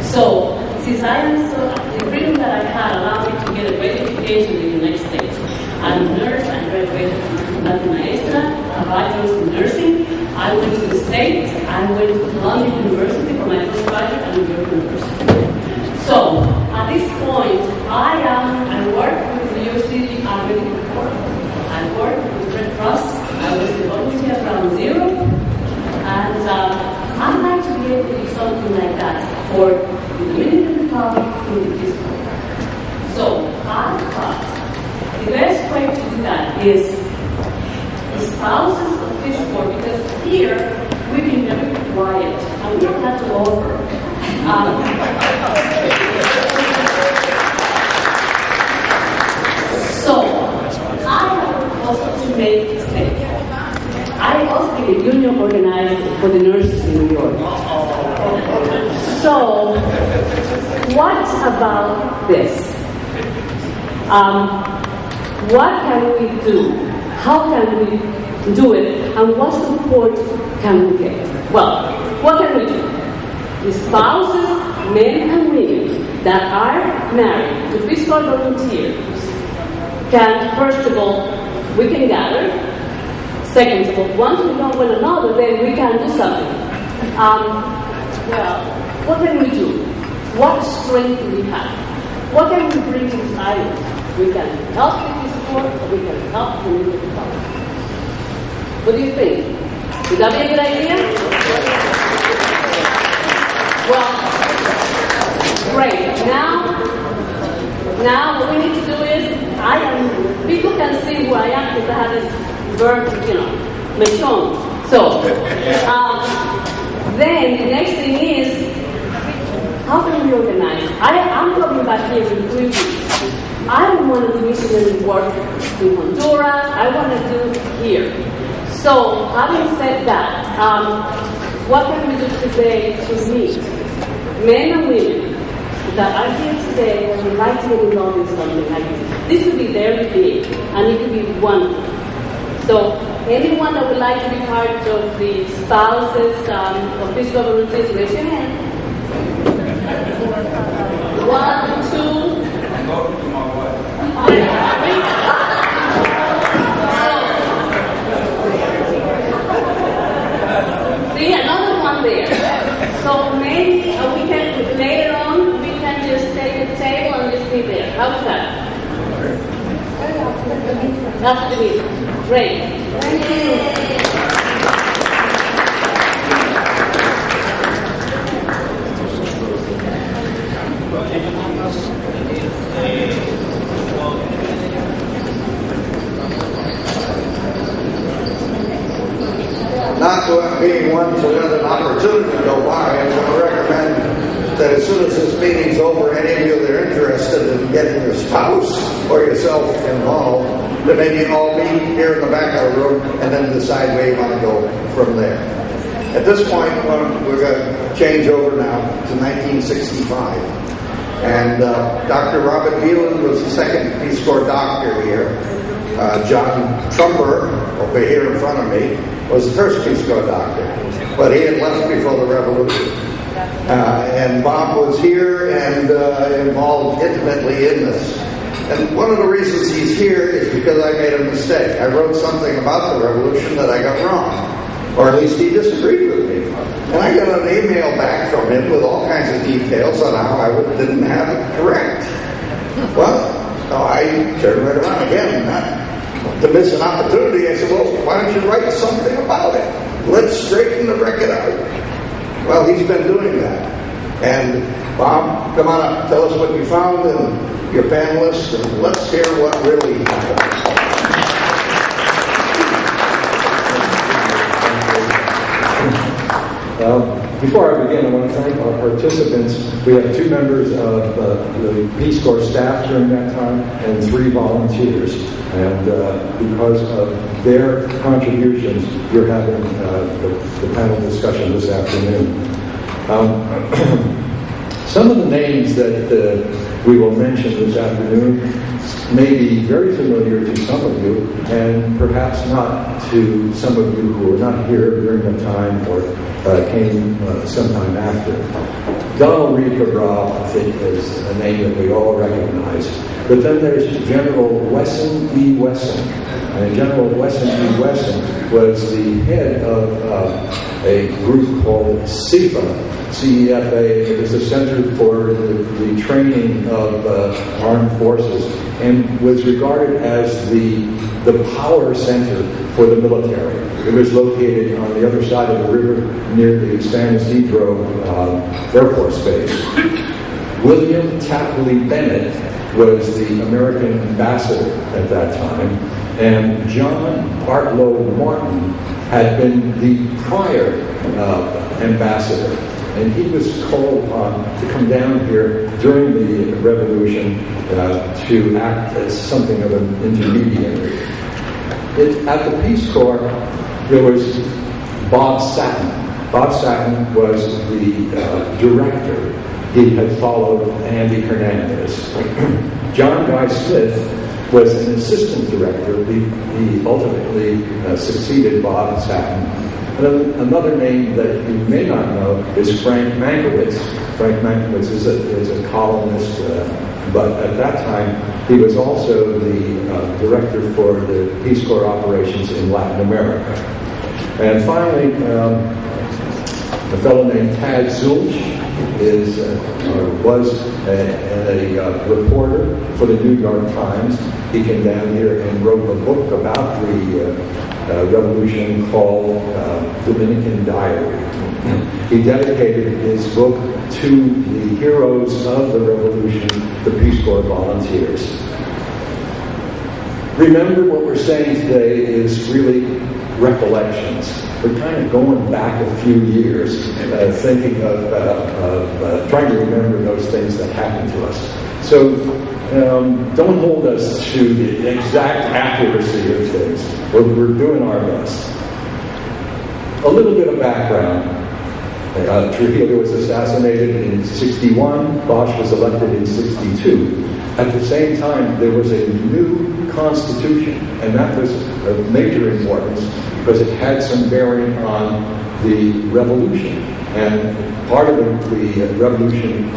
So, since I am so, the freedom that I had allowed me to get a great education in the United States. I'm a nurse, I graduated from La Maestra, a bachelor's in nursing. I went to the States, I went to Columbia University for my postgraduate and New York University. So, at this point, I work with the New York City Medical Corps. I work with Red Cross. I was the volunteer at Ground Zero. And I'd like to be able to do something like that for the Dominican Republic in the Peace Corps. So, I thought the best way to do that is the spouses of Peace Corps, because here we can be very quiet and we don't have to offer. So, I have a proposal to make today. I also think a union organized for the nurses in New York. So, what about this? What can we do? How can we do it? And what support can we get? Well, what can we do? The spouses, men and women that are married to Peace Corps volunteers can, first of all, we can gather. Second of all, once we know one another, then we can do something. Well, what can we do? What strength do we have? What can we bring to this island? We can help the Peace Corps, or we can help the Dominican Republic. What do you think? Would that be a good idea? Well, great. Now what we need to do is, people can see who I am because I have this verb, mechon. So, then the next thing is, how can we organize? I'm coming back here in 3 weeks. I don't want to do missionary work in Honduras. I want to do here. So, having said that, what can we do today to meet men and women that are here today and would like to get involved in something like this? This would be very big, and it could be wonderful. So, anyone that would like to be part of the spouses of Peace Corps volunteers, raise your hand. 1, 2. See, another one there. So maybe we can, later on, we can just take a table and just be there. How's that? After the meeting. Great. Thank you. Not being one to let an opportunity go by, I'm going to recommend that as soon as this meeting's over, any of you that are interested in getting your spouse or yourself involved, that maybe all meet here in the back of the room and then decide where you want to go from there. At this point, we're going to change over now to 1965. And Dr. Robert Whelan was the second Peace Corps doctor here. John Trumper, over here in front of me, was the first Peace Corps doctor, but he had left before the revolution. And Bob was here and involved intimately in this. And one of the reasons he's here is because I made a mistake. I wrote something about the revolution that I got wrong, or at least he disagreed with me. And I got an email back from him with all kinds of details on how I didn't have it correct. Well, I turned right around again, not to miss an opportunity. I said, well, why don't you write something about it? Let's straighten the record out. Well, he's been doing that. And Bob, come on up, tell us what you found, and your panelists, and let's hear what really happened. Before I begin, I want to thank our participants. We have 2 members of the Peace Corps staff during that time and 3 volunteers. And because of their contributions, you're having the panel discussion this afternoon. Some of the names that we will mention this afternoon may be very familiar to some of you, and perhaps not to some of you who were not here during the time or came sometime after. Donald Reed Cabral, I think, is a name that we all recognize. But then there's General Wesson E. Wesson. And General Wesson E. Wesson was the head of a group called CEFA, CEFA. It was the Center for the Training of Armed Forces, and was regarded as the power center for the military. It was located on the other side of the river near the San Isidro Air Force Base. William Tapley Bennett was the American ambassador at that time, and John Bartlow Martin had been the prior ambassador. And he was called upon to come down here during the revolution to act as something of an intermediary. At the Peace Corps, there was Bob Satin. Bob Satin was the director. He had followed Andy Hernandez. John Guy Smith was an assistant director. He ultimately succeeded Bob Satin. Another name that you may not know is Frank Mankiewicz. Frank Mankiewicz is a columnist, but at that time he was also the director for the Peace Corps operations in Latin America. And finally, a fellow named Tad Zulch was a reporter for the New York Times. He came down here and wrote a book about the revolution called Dominican Diary. He dedicated his book to the heroes of the revolution, the Peace Corps volunteers. Remember, what we're saying today is really recollections. We're kind of going back a few years, thinking of trying to remember those things that happened to us. So don't hold us to the exact accuracy of things. We're doing our best. A little bit of background. Trujillo was assassinated in 61. Bosch was elected in 62. At the same time, there was a new constitution, and that was of major importance because it had some bearing on the revolution. And part of the revolution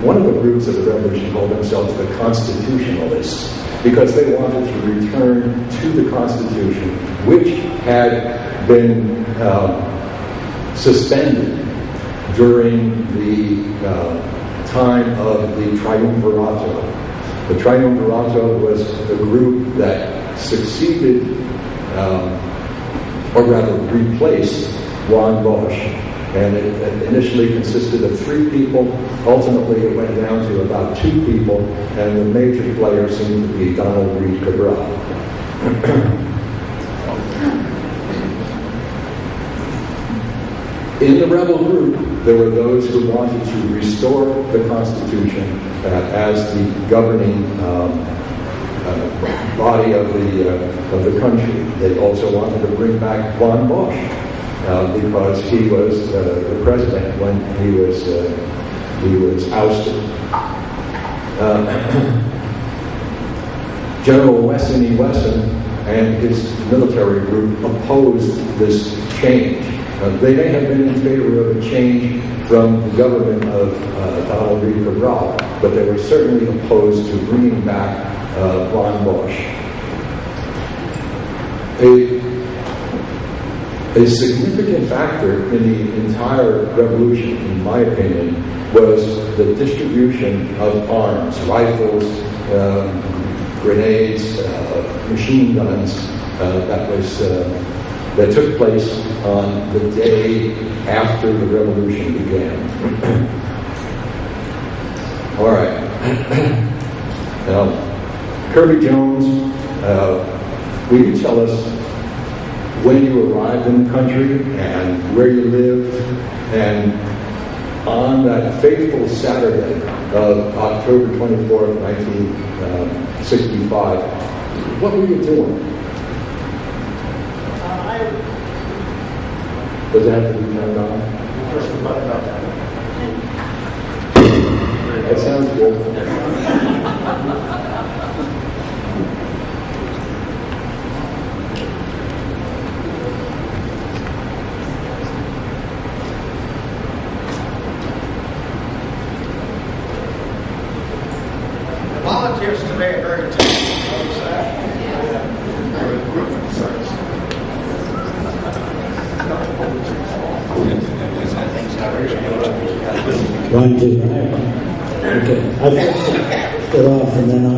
one of the groups of the revolution called themselves the Constitutionalists, because they wanted to return to the Constitution, which had been suspended during the time of the Triumvirato. The Triumvirato was the group that succeeded, or rather replaced, Juan Bosch. And it initially consisted of 3 people. Ultimately, it went down to about 2 people, and the major player seemed to be Donald Reed Cabral. In the rebel group, there were those who wanted to restore the Constitution as the governing body of the country. They also wanted to bring back Juan Bosch because he was the president when he was ousted. General Wesson E. Wesson and his military group opposed this change. They may have been in favor of a change from the government of Donald Reed Cabral, but they were certainly opposed to bringing back Juan Bosch. A significant factor in the entire revolution, in my opinion, was the distribution of arms, rifles, grenades, machine guns that took place on the day after the revolution began. All right. Now, Kirby Jones, will you tell us when you arrived in the country and where you lived, and on that fateful Saturday of October 24th, 1965, what were you doing? Does it have to be turned on? that sounds good. Volunteers today are very talented. One, two, right? Okay. I'll get off from then on.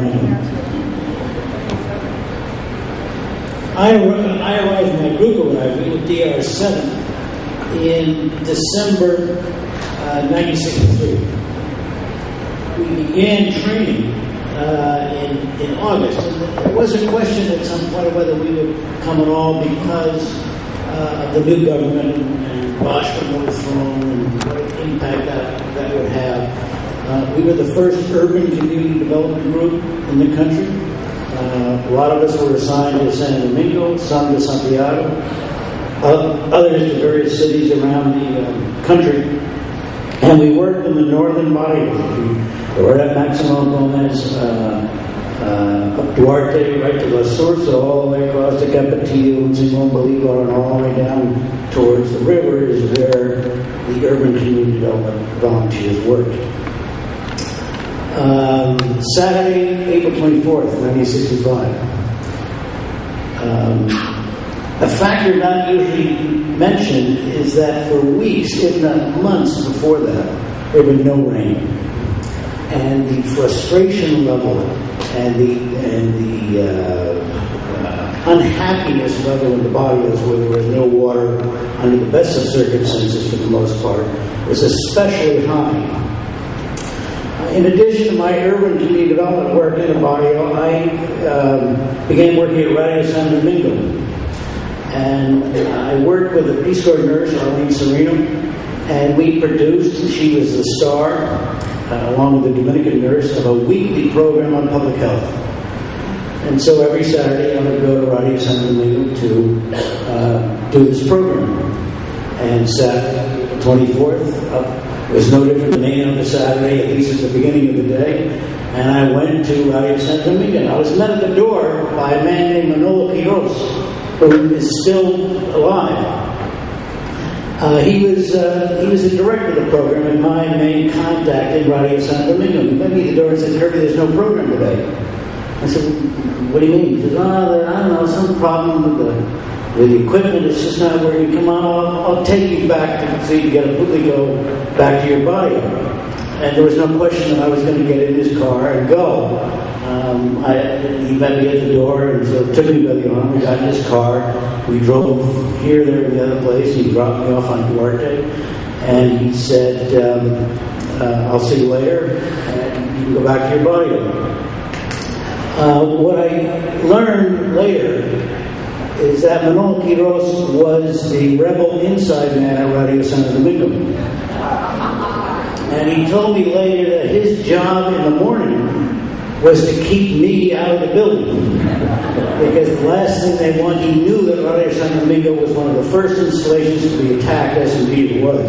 I arrived, my group arrived with DR7 in December 1963. We began training in August. And there was a question at some point of whether we would come at all because of the new government and Bosch would overthrown and what impact that would have. We were the first urban community development group in the country. A lot of us were assigned to San Domingo, some to Santiago, others to various cities around the country. And we worked in the northern body. We were at Maximo Gomez, up Duarte, right to La Sursa, all the way across to Capetillo and Simon Bolivar, and all the way down towards the river is where the urban community development volunteers worked. Saturday, April 24th, 1965. A factor not usually mentioned is that for weeks, if not months before that, there had been no rain. And the frustration level and the unhappiness level in the barrios where there was no water under the best of circumstances for the most part was especially high. In addition to my urban community development work in the barrio, I began working at Radio San Domingo. And I worked with a Peace Corps nurse, Arlene Sereno, and we produced, she was the star, along with the Dominican nurse, of a weekly program on public health. And so every Saturday I would go to Radio San Domingo to do this program. And Saturday, the 24th, was no different than any other Saturday, at least at the beginning of the day. And I went to Radio San Domingo. I was met at the door by a man named Manolo Quiroz, who is still alive. He was the director of the program and my main contact in Radio San Domingo. He met me at the door and said, "Kirby, there's no program today." I said, "What do you mean?" He said, "I don't know, some problem with the equipment. It's just not working. Come on, I'll take you back so you can get a go back to your body." And there was no question that I was going to get in his car and go. He met me at the door and so took me by the arm. We got in his car. We drove here, there, and the other place. He dropped me off on Duarte. And he said, "I'll see you later. And you can go back to your body." What I learned later is that Manolo Quiroz was the rebel inside man at Radio San Domingo. And he told me later that his job in the morning was to keep me out of the building. Because the last thing they wanted, he knew that Radio San Domingo was one of the first installations to be attacked, as indeed it was.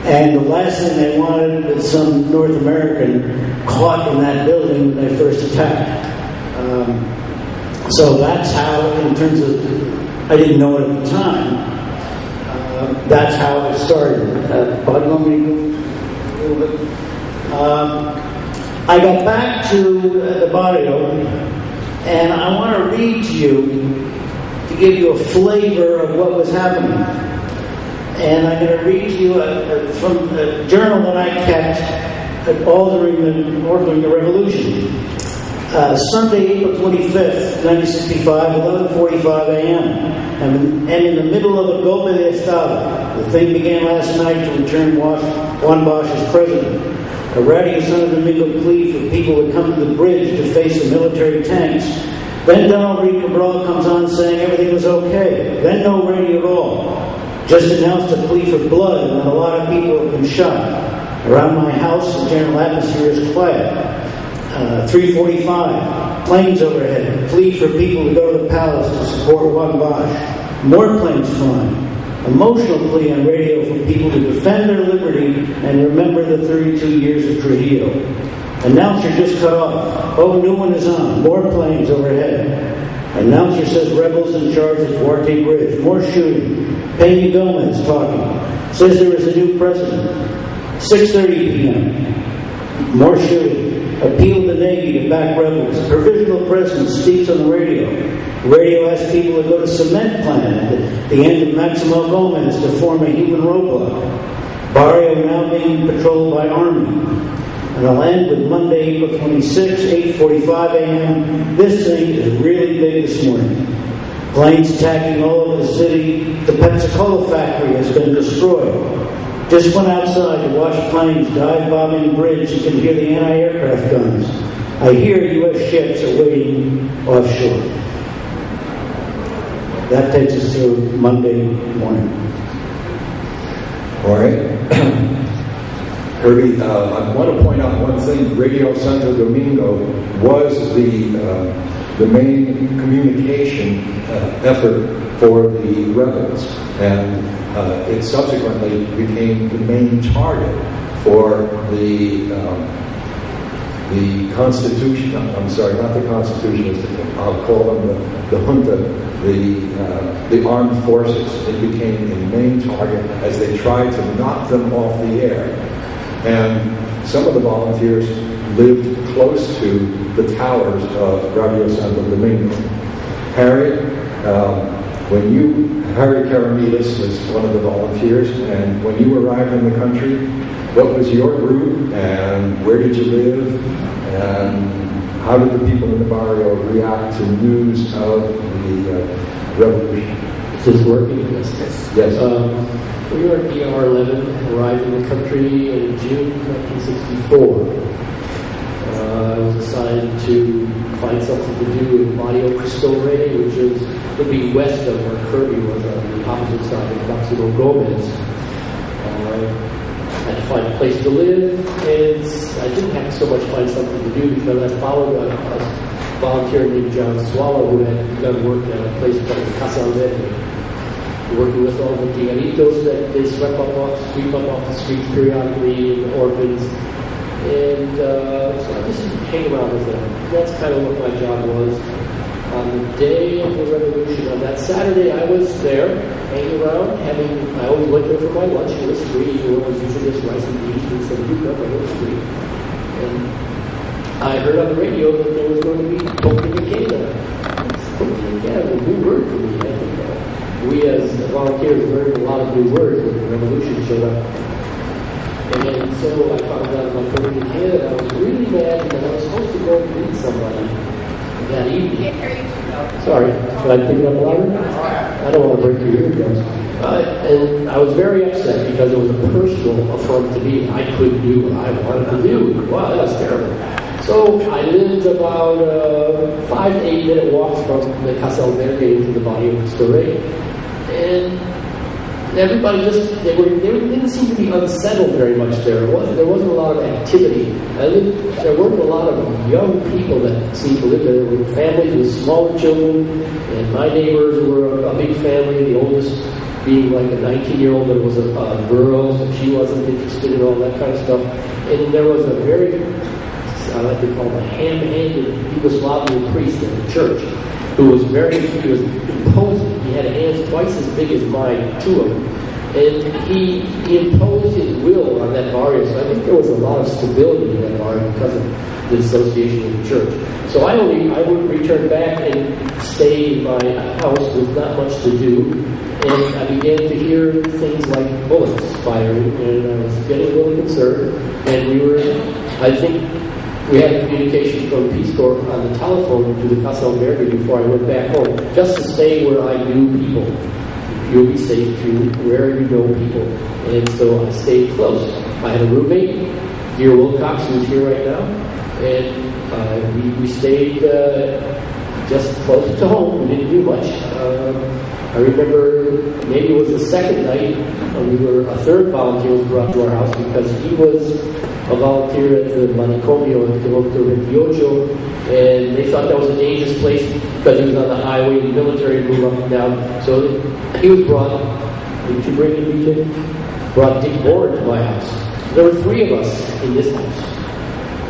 And the last thing they wanted was some North American caught in that building when they first attacked. So that's how, in terms of, I didn't know it at the time, that's how it started. Bud, want me to go a little bit? I got back to the barrio, and I want to read to you to give you a flavor of what was happening. And I'm going to read to you from a journal that I kept all during the Revolution. Sunday, April 25th, 1965, 11:45 a.m. And in the middle of a golpe de Estado, the thing began last night to return Juan Bosch as president. A Radio San Domingo plea for people to come to the bridge to face the military tanks. Then Donald Reed Cabral comes on saying everything was okay. Then no radio at all. Just announced a plea for blood and that a lot of people have been shot. Around my house, the general atmosphere is quiet. 3:45, planes overhead. Plea for people to go to the palace to support Juan Bosch. More planes flying. emotional plea on radio for people to defend their liberty and remember the 32 years of Trujillo. Announcer just cut off. Oh, new one is on. More planes overhead. Announcer says rebels in charge at Duarte Bridge. More shooting. Peña Gomez talking. Says there is a new president. 6:30 p.m. More shooting. Appeal to the Navy to back rebels. Provisional president speaks on the radio. Radio asks people to go to cement plant at the end of Maximo Gomez to form a human roadblock. Barrio now being patrolled by Army. And I'll end with Monday, April 26, 8:45 a.m. This thing is really big this morning. Planes attacking all over the city. The Pensacola factory has been destroyed. Just went outside to watch planes dive bombing the bridge. You can hear the anti-aircraft guns. I hear U.S. ships are waiting offshore. That takes us to Monday morning. All right. Herbie, I want to point out one thing. Radio Santo Domingo was the main communication effort for the rebels, and it subsequently became the main target for the Constitution. I'm sorry, not the Constitution. I'll call them the junta, the armed forces. It became a main target as they tried to knock them off the air. And some of the volunteers lived close to the towers of Radio Santo Domingo. Harriet Karamidas was one of the volunteers, and when you arrived in the country, what was your group, and where did you live, and how did the people in the barrio react to news of the revolution? Is this working? Yes. We were at ER 11, arrived in the country in June 1964. I was assigned to find something to do in Barrio Cristo Rey, which would be west of where Kirby was, on the opposite side of Maximo Gomez. I had to find a place to live, and I didn't have to so much find something to do because I followed a volunteer named John Swallow who had begun work at a place called the Casa Verde, working with all the tigueritos that they sweep up off the streets periodically, and orphans. And so I just hang around with them. That's kind of what my job was. On the day of the revolution, on that Saturday, I was there, hanging around, I always went there for my lunch. It was free. It was usually just rice and beans and some hookah, but it was free. And I heard on the radio that there was going to be Pokenikeda. Pokenikeda was a new word for me, I think. We as volunteers learned a lot of new words when the revolution showed up. And so I found out about Dominican, and I was really mad because I was supposed to go and meet somebody that evening. Sorry, should I pick it up louder? I don't want to break your eardrums. And I was very upset because it was a personal affront to me. I couldn't do what I wanted to do. Wow, that was terrible. So I lived about 5 to 8 minute walks from the Casa Verde into the Barrio Cristo Rey. And everybody they didn't seem to be unsettled very much there. There wasn't a lot of activity. There weren't a lot of young people that seemed to live there. There were families with smaller children, and my neighbors were a big family, the oldest being like a 19-year-old that was a girl, so she wasn't interested in all that kind of stuff. And there was a very, I like to call him a ham-handed Yugoslavian priest in the church, he was imposing. He had hands twice as big as mine, two of them. And he imposed his will on that barrio. So I think there was a lot of stability in that barrio because of the association with the church. So I would return back and stay in my house with not much to do. And I began to hear things like bullets firing, and I was getting a little concerned. And I think we had communication from Peace Corps on the telephone to the Casa Verde before I went back home, just to stay where I knew people. You'll be safe to where you know people. And so I stayed close. I had a roommate, Gear Wilcox, who's here right now, and we stayed just close to home. We didn't do much. I remember maybe it was the second night, a third volunteer was brought to our house because he was a volunteer at the Manicomio in Kilometer 28, and they thought that was a dangerous place because he was on the highway, the military moved up and down. So he was brought, Didn't you bring him, BJ? Brought Dick Board to my house. There were 3 of us in this house.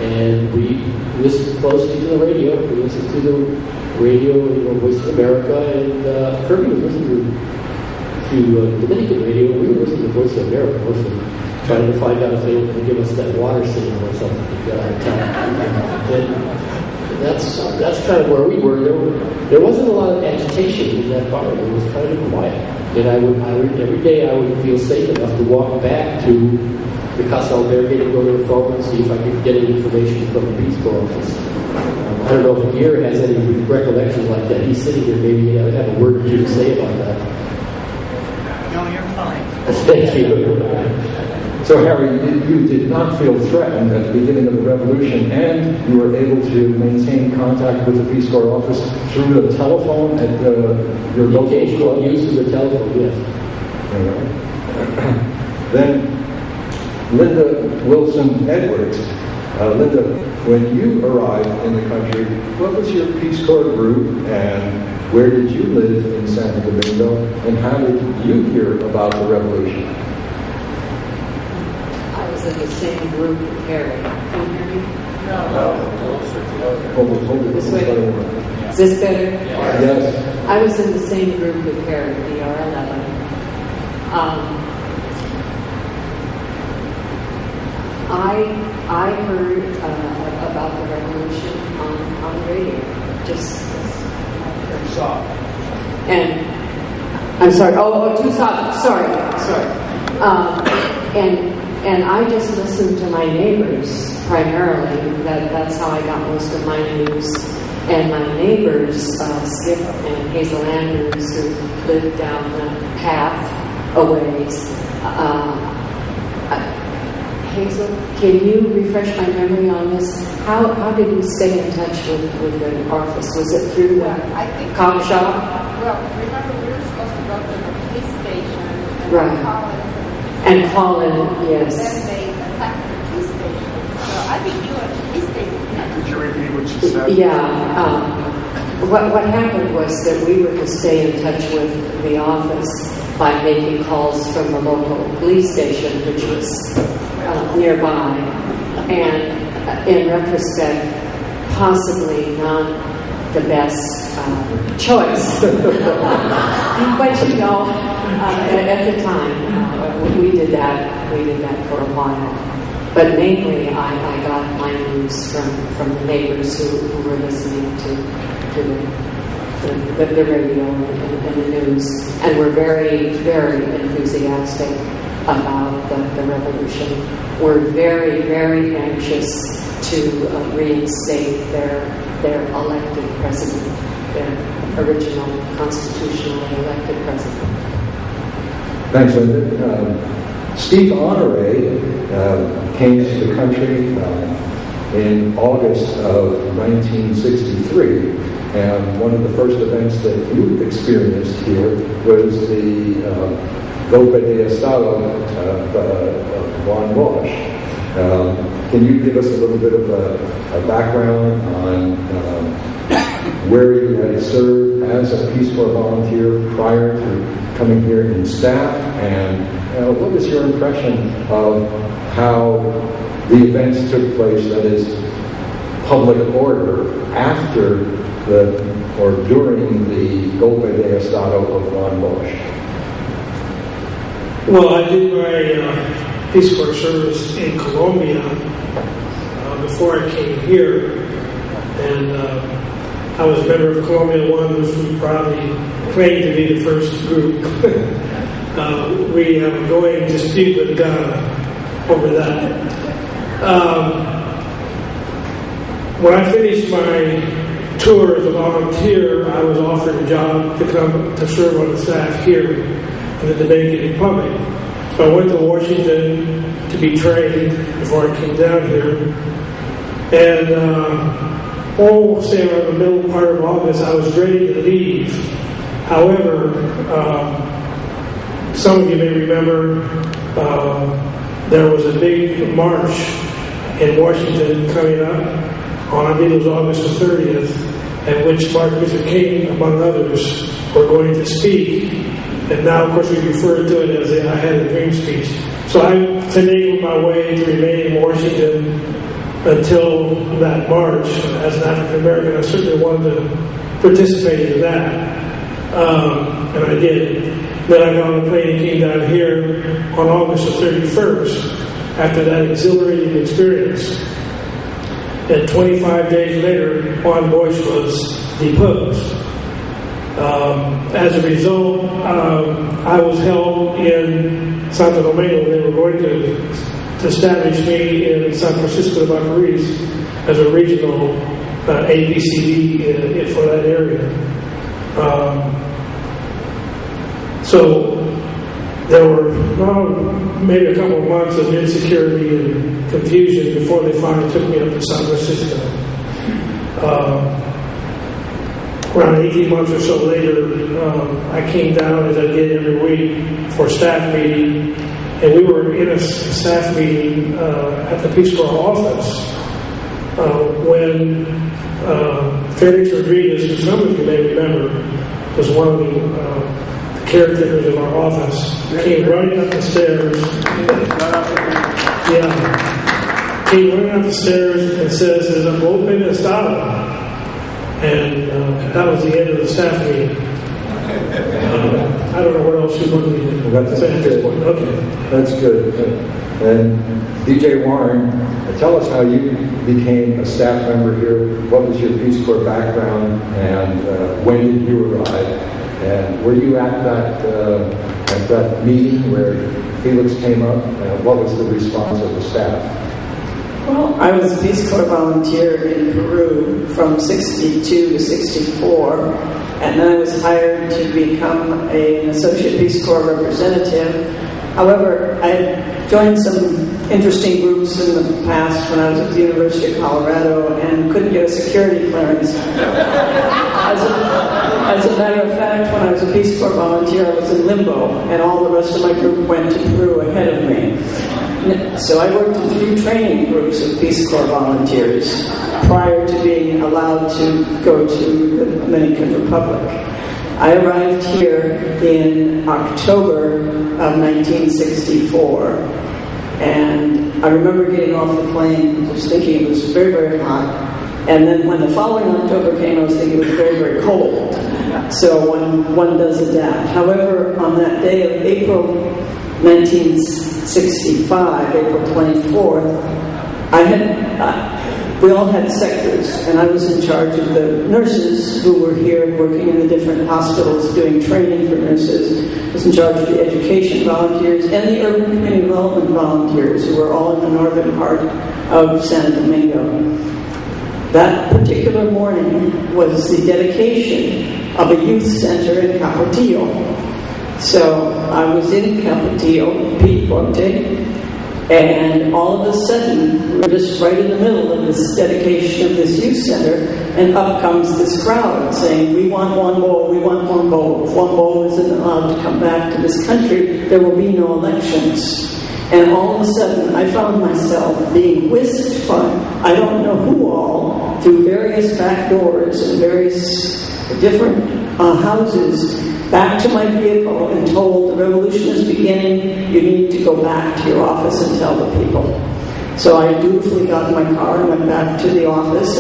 And we listened closely to the radio. We listened to the radio, Voice of America, and Kirby was listening to Dominican radio. We were listening to Voice of America mostly, trying to find out if they would give us that water signal or something to get out of town. And that's kind of where we were. There wasn't a lot of agitation in that bar. It was kind of quiet. And I would every day I would feel safe enough to walk back to the Casa Albergue to go to the phone and see if I could get any information from the Peace Corps office. I don't know if Gear has any recollections like that. He's sitting here, maybe he'll have a word or two to say about that. No, you're fine. Thank you. So, Harry, you did not feel threatened at the beginning of the revolution, and you were able to maintain contact with the Peace Corps office through the telephone at your local occasional use of the telephone, yes. Then, Linda Wilson Edwards. Linda, when you arrived in the country, what was your Peace Corps group, and where did you live in Santo Domingo, and how did you hear about the revolution? I was in the same group with Harry. Can you hear me? Hold it. This way? Is this better? Yes. I was in the same group with Harry, the R11. I heard about the revolution on the radio. Just Soft. and I'm sorry. Too soft. Sorry. And I just listened to my neighbors primarily. That's how I got most of my news. And my neighbors, Skip and Hazel Andrews, who lived down the path a ways. Hazel, can you refresh my memory on this? How did we stay in touch with the office? Was it through the cop shop? Well, remember we were supposed to go to the police station and Right. call it. And call in, yes. Then they attacked the police station. So I think you were at the police station. Could you repeat what she said? Yeah. What happened was that we were to stay in touch with the office by making calls from the local police station, which was nearby. And in retrospect, possibly not the best choice. But you know, at the time, we did that for a while. But mainly, I got my news from the neighbors who were listening to the radio and the news, and were very, very enthusiastic about the revolution. We're very, very anxious to reinstate their elected president, their original constitutionally elected president. Thanks, Linda. Steve Honore came to the country in August of 1963, and one of the first events that you experienced here was the Golpe de Estado of Juan Bosch. Can you give us a little bit of a background on where you had served as a Peace Corps volunteer prior to coming here in staff, and what was your impression of how the events took place, that is, public order, after or during the Golpe de Estado of Juan Bosch? Well, I did my Peace Corps service in Colombia before I came here, and I was a member of Colombia 1, which we probably claimed to be the first group. We have a going dispute with Ghana over that. When I finished my tour as a volunteer, I was offered a job to come to serve on the staff here in the Dominican Republic. So I went to Washington to be trained before I came down here. And say around the middle part of August, I was ready to leave. However, some of you may remember there was a big march in Washington coming up on, I believe it was August the 30th, at which Martin Luther King, among others, were going to speak. And now, of course, we refer to it as I had a dream speech. So I finagled my way to remain in Washington until that march. As an African American, I certainly wanted to participate in that. And I did. Then I got on a plane and came down here on August the 31st after that exhilarating experience. And 25 days later, Juan Bosch was deposed. As a result, I was held in Santo Domingo. They were going to establish me in San Francisco de Macorís as a regional ABCD for that area. So there were maybe a couple of months of insecurity and confusion before they finally took me up to San Francisco. Around 18 months or so later, I came down, as I did every week, for a staff meeting, and we were in a staff meeting at the Peace Corps office when Felix Rodriguez, who some of you may remember, was one of the caretakers of our office, came running up the stairs. Came running up the stairs and says, "There's a golpe de Estado." And that was the end of the staff meeting. I don't know what else you want me to say at this point. Okay. That's good. And DJ Warren, tell us how you became a staff member here. What was your Peace Corps background, and when did you arrive? And were you at that meeting where Felix came up? What was the response of the staff? Well, I was a Peace Corps volunteer in Peru from 62 to 64, and then I was hired to become an Associate Peace Corps representative. However, I had joined some interesting groups in the past when I was at the University of Colorado and couldn't get a security clearance. As a matter of fact, when I was a Peace Corps volunteer, I was in limbo, and all the rest of my group went to Peru ahead of me. So I worked in 3 training groups of Peace Corps volunteers prior to being allowed to go to the Dominican Republic. I arrived here in October of 1964, and I remember getting off the plane just thinking it was very, very hot. And then when the following October came, I was thinking it was very, very cold. So one does adapt. However, on that day of April 1965, April 24th, we all had sectors, and I was in charge of the nurses who were here working in the different hospitals doing training for nurses. I was in charge of the education volunteers and the urban community development volunteers who were all in the northern part of San Domingo. That particular morning was the dedication of a youth center in Capotillo. So I was in Capotillo, Piedmonte, and all of a sudden, we were just right in the middle of this dedication of this youth center, and up comes this crowd saying, "We want one bowl, we want one bowl. If one bowl isn't allowed to come back to this country, there will be no elections." And all of a sudden, I found myself being whisked by, I don't know who all, through various back doors and various different houses, back to my vehicle and told, "The revolution is beginning, you need to go back to your office and tell the people." So I dutifully got in my car and went back to the office,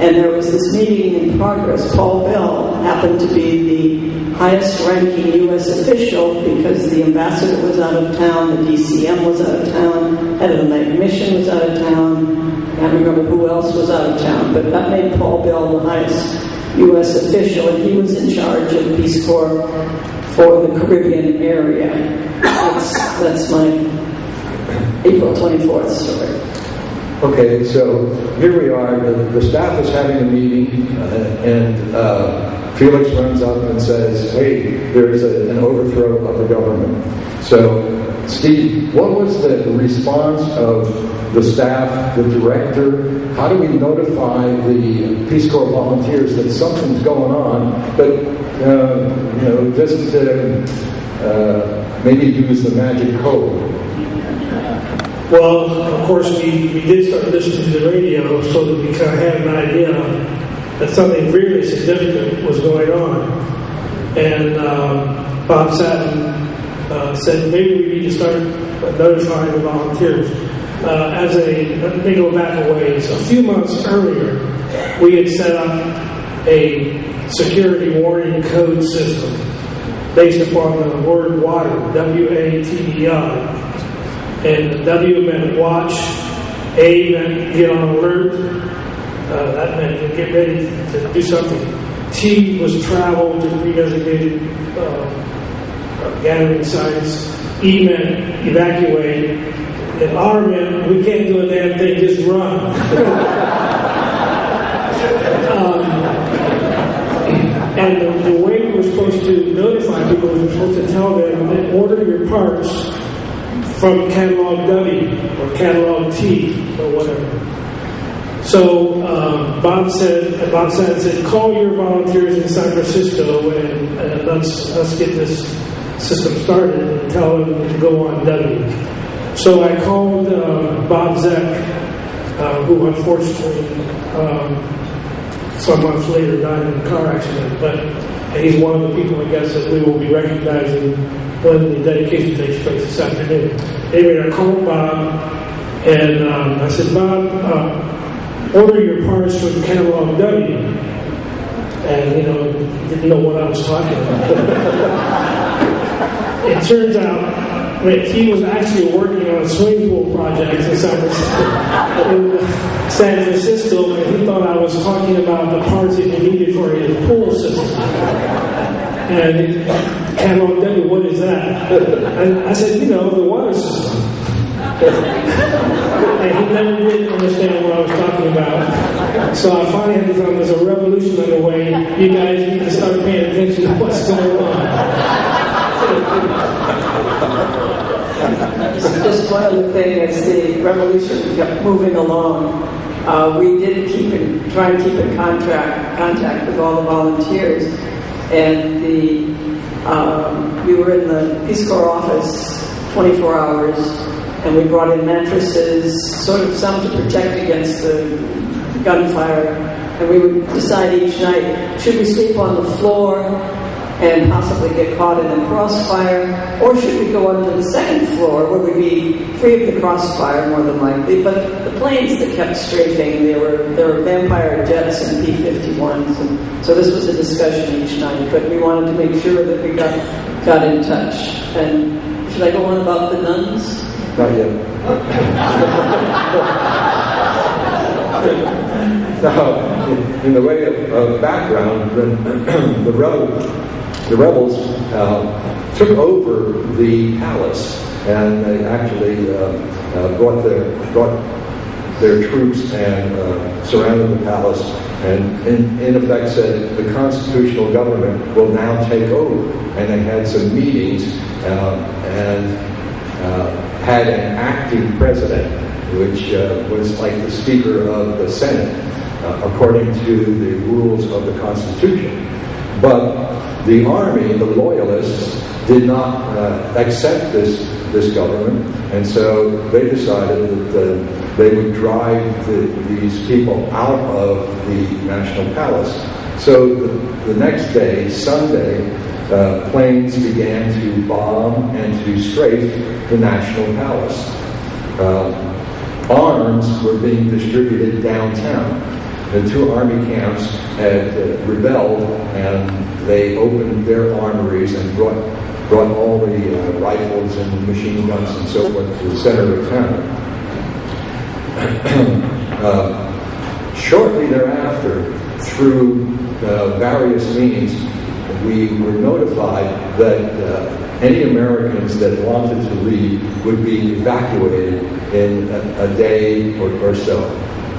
and there was this meeting in progress. Paul Bell happened to be the highest ranking U.S. official because the ambassador was out of town, the DCM was out of town, head of the mission was out of town, I can't remember who else was out of town, but that made Paul Bell the highest U.S. official, and he was in charge of Peace Corps for the Caribbean area. That's my April 24th story. Okay, so here we are. The staff is having a meeting, and Felix runs up and says, "Hey, there is an overthrow of the government." So, Steve, what was the response of the staff, the director? How do we notify the Peace Corps volunteers that something's going on, but just maybe use the magic code? Well, of course, we did start listening to the radio so that we kind of had an idea that something really significant was going on. And Bob Satin said maybe we need to start notifying the volunteers. Let me go back a ways. A few months earlier, we had set up a security warning code system based upon the word water, W-A-T-E-R. And W meant watch, A meant get on alert, that meant get ready to do something. T was travel to pre-designated gathering sites. E meant evacuate. And R meant we can't do a damn thing, just run. And the way we were supposed to notify people was we were supposed to tell them that order your parts from catalog W or catalog T or whatever. So Bob said, call your volunteers in San Francisco and let's get this system started and tell them to go on W. So I called Bob Zeck, who unfortunately some months later died in a car accident, and he's one of the people, I guess, that we will be recognizing when the dedication takes place this afternoon. Anyway, I called Bob, and I said, Bob, order your parts from catalog W. And, he didn't know what I was talking about. It turns out that he was actually working on a swimming pool project in San Francisco, and he thought I was talking about the parts that he needed for his pool system. And catalog W, what is that? And I said, the water system. And he never did understand what I was talking about. So I finally had to tell him there's a revolution underway. You guys need to start paying attention to what's going on. Just one other thing, as the revolution kept moving along, we did try and keep in contact with all the volunteers, and we were in the Peace Corps office 24 hours, and we brought in mattresses, sort of some to protect against the gunfire, and we would decide each night, should we sleep on the floor and possibly get caught in a crossfire, or should we go up to the second floor where we'd be free of the crossfire more than likely? But the planes that kept strafing, there were Vampire jets and P-51s, and so this was a discussion each night, but we wanted to make sure that we got in touch. And should I go on about the nuns? Not yet. Now, in the way of background, the rebels took over the palace, and they actually brought their troops and surrounded the palace, and in effect said the constitutional government will now take over. And they had some meetings and had an acting president, which was like the Speaker of the Senate, according to the rules of the Constitution. But the army, the loyalists, did not accept this government, and so they decided that they would drive these people out of the National Palace. So the next day, Sunday, planes began to bomb and to strafe the National Palace. Arms were being distributed downtown. The two army camps had rebelled, and they opened their armories and brought all the rifles and machine guns and so forth to the center of town. Shortly thereafter, through various means, we were notified that any Americans that wanted to leave would be evacuated in a day or so.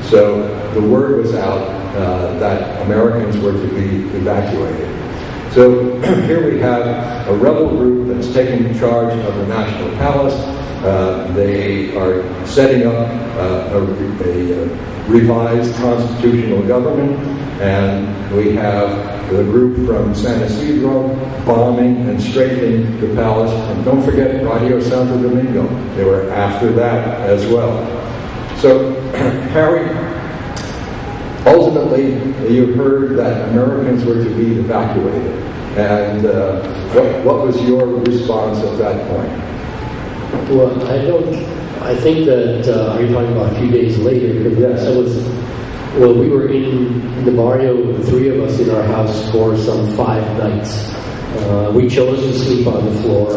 So the word was out that Americans were to be evacuated. So here we have a rebel group that's taking charge of the National Palace. They are setting up a revised constitutional government, and we have the group from San Isidro bombing and strafing the palace. And don't forget Radio Santo Domingo. They were after that as well. So, Harry, ultimately, you heard that Americans were to be evacuated. And what was your response at that point? Well, I think that, are you talking about a few days later? Yes. We were in the barrio, the three of us in our house for some 5 nights. We chose to sleep on the floor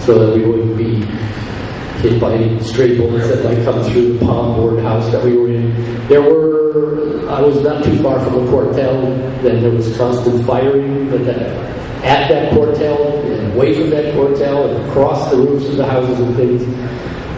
so that we wouldn't be hit by any stray bullets that might come through the palm board house that we were in. I was not too far from a quartel, then there was constant firing at that quartel, and away from that quartel, and across the roofs of the houses and things.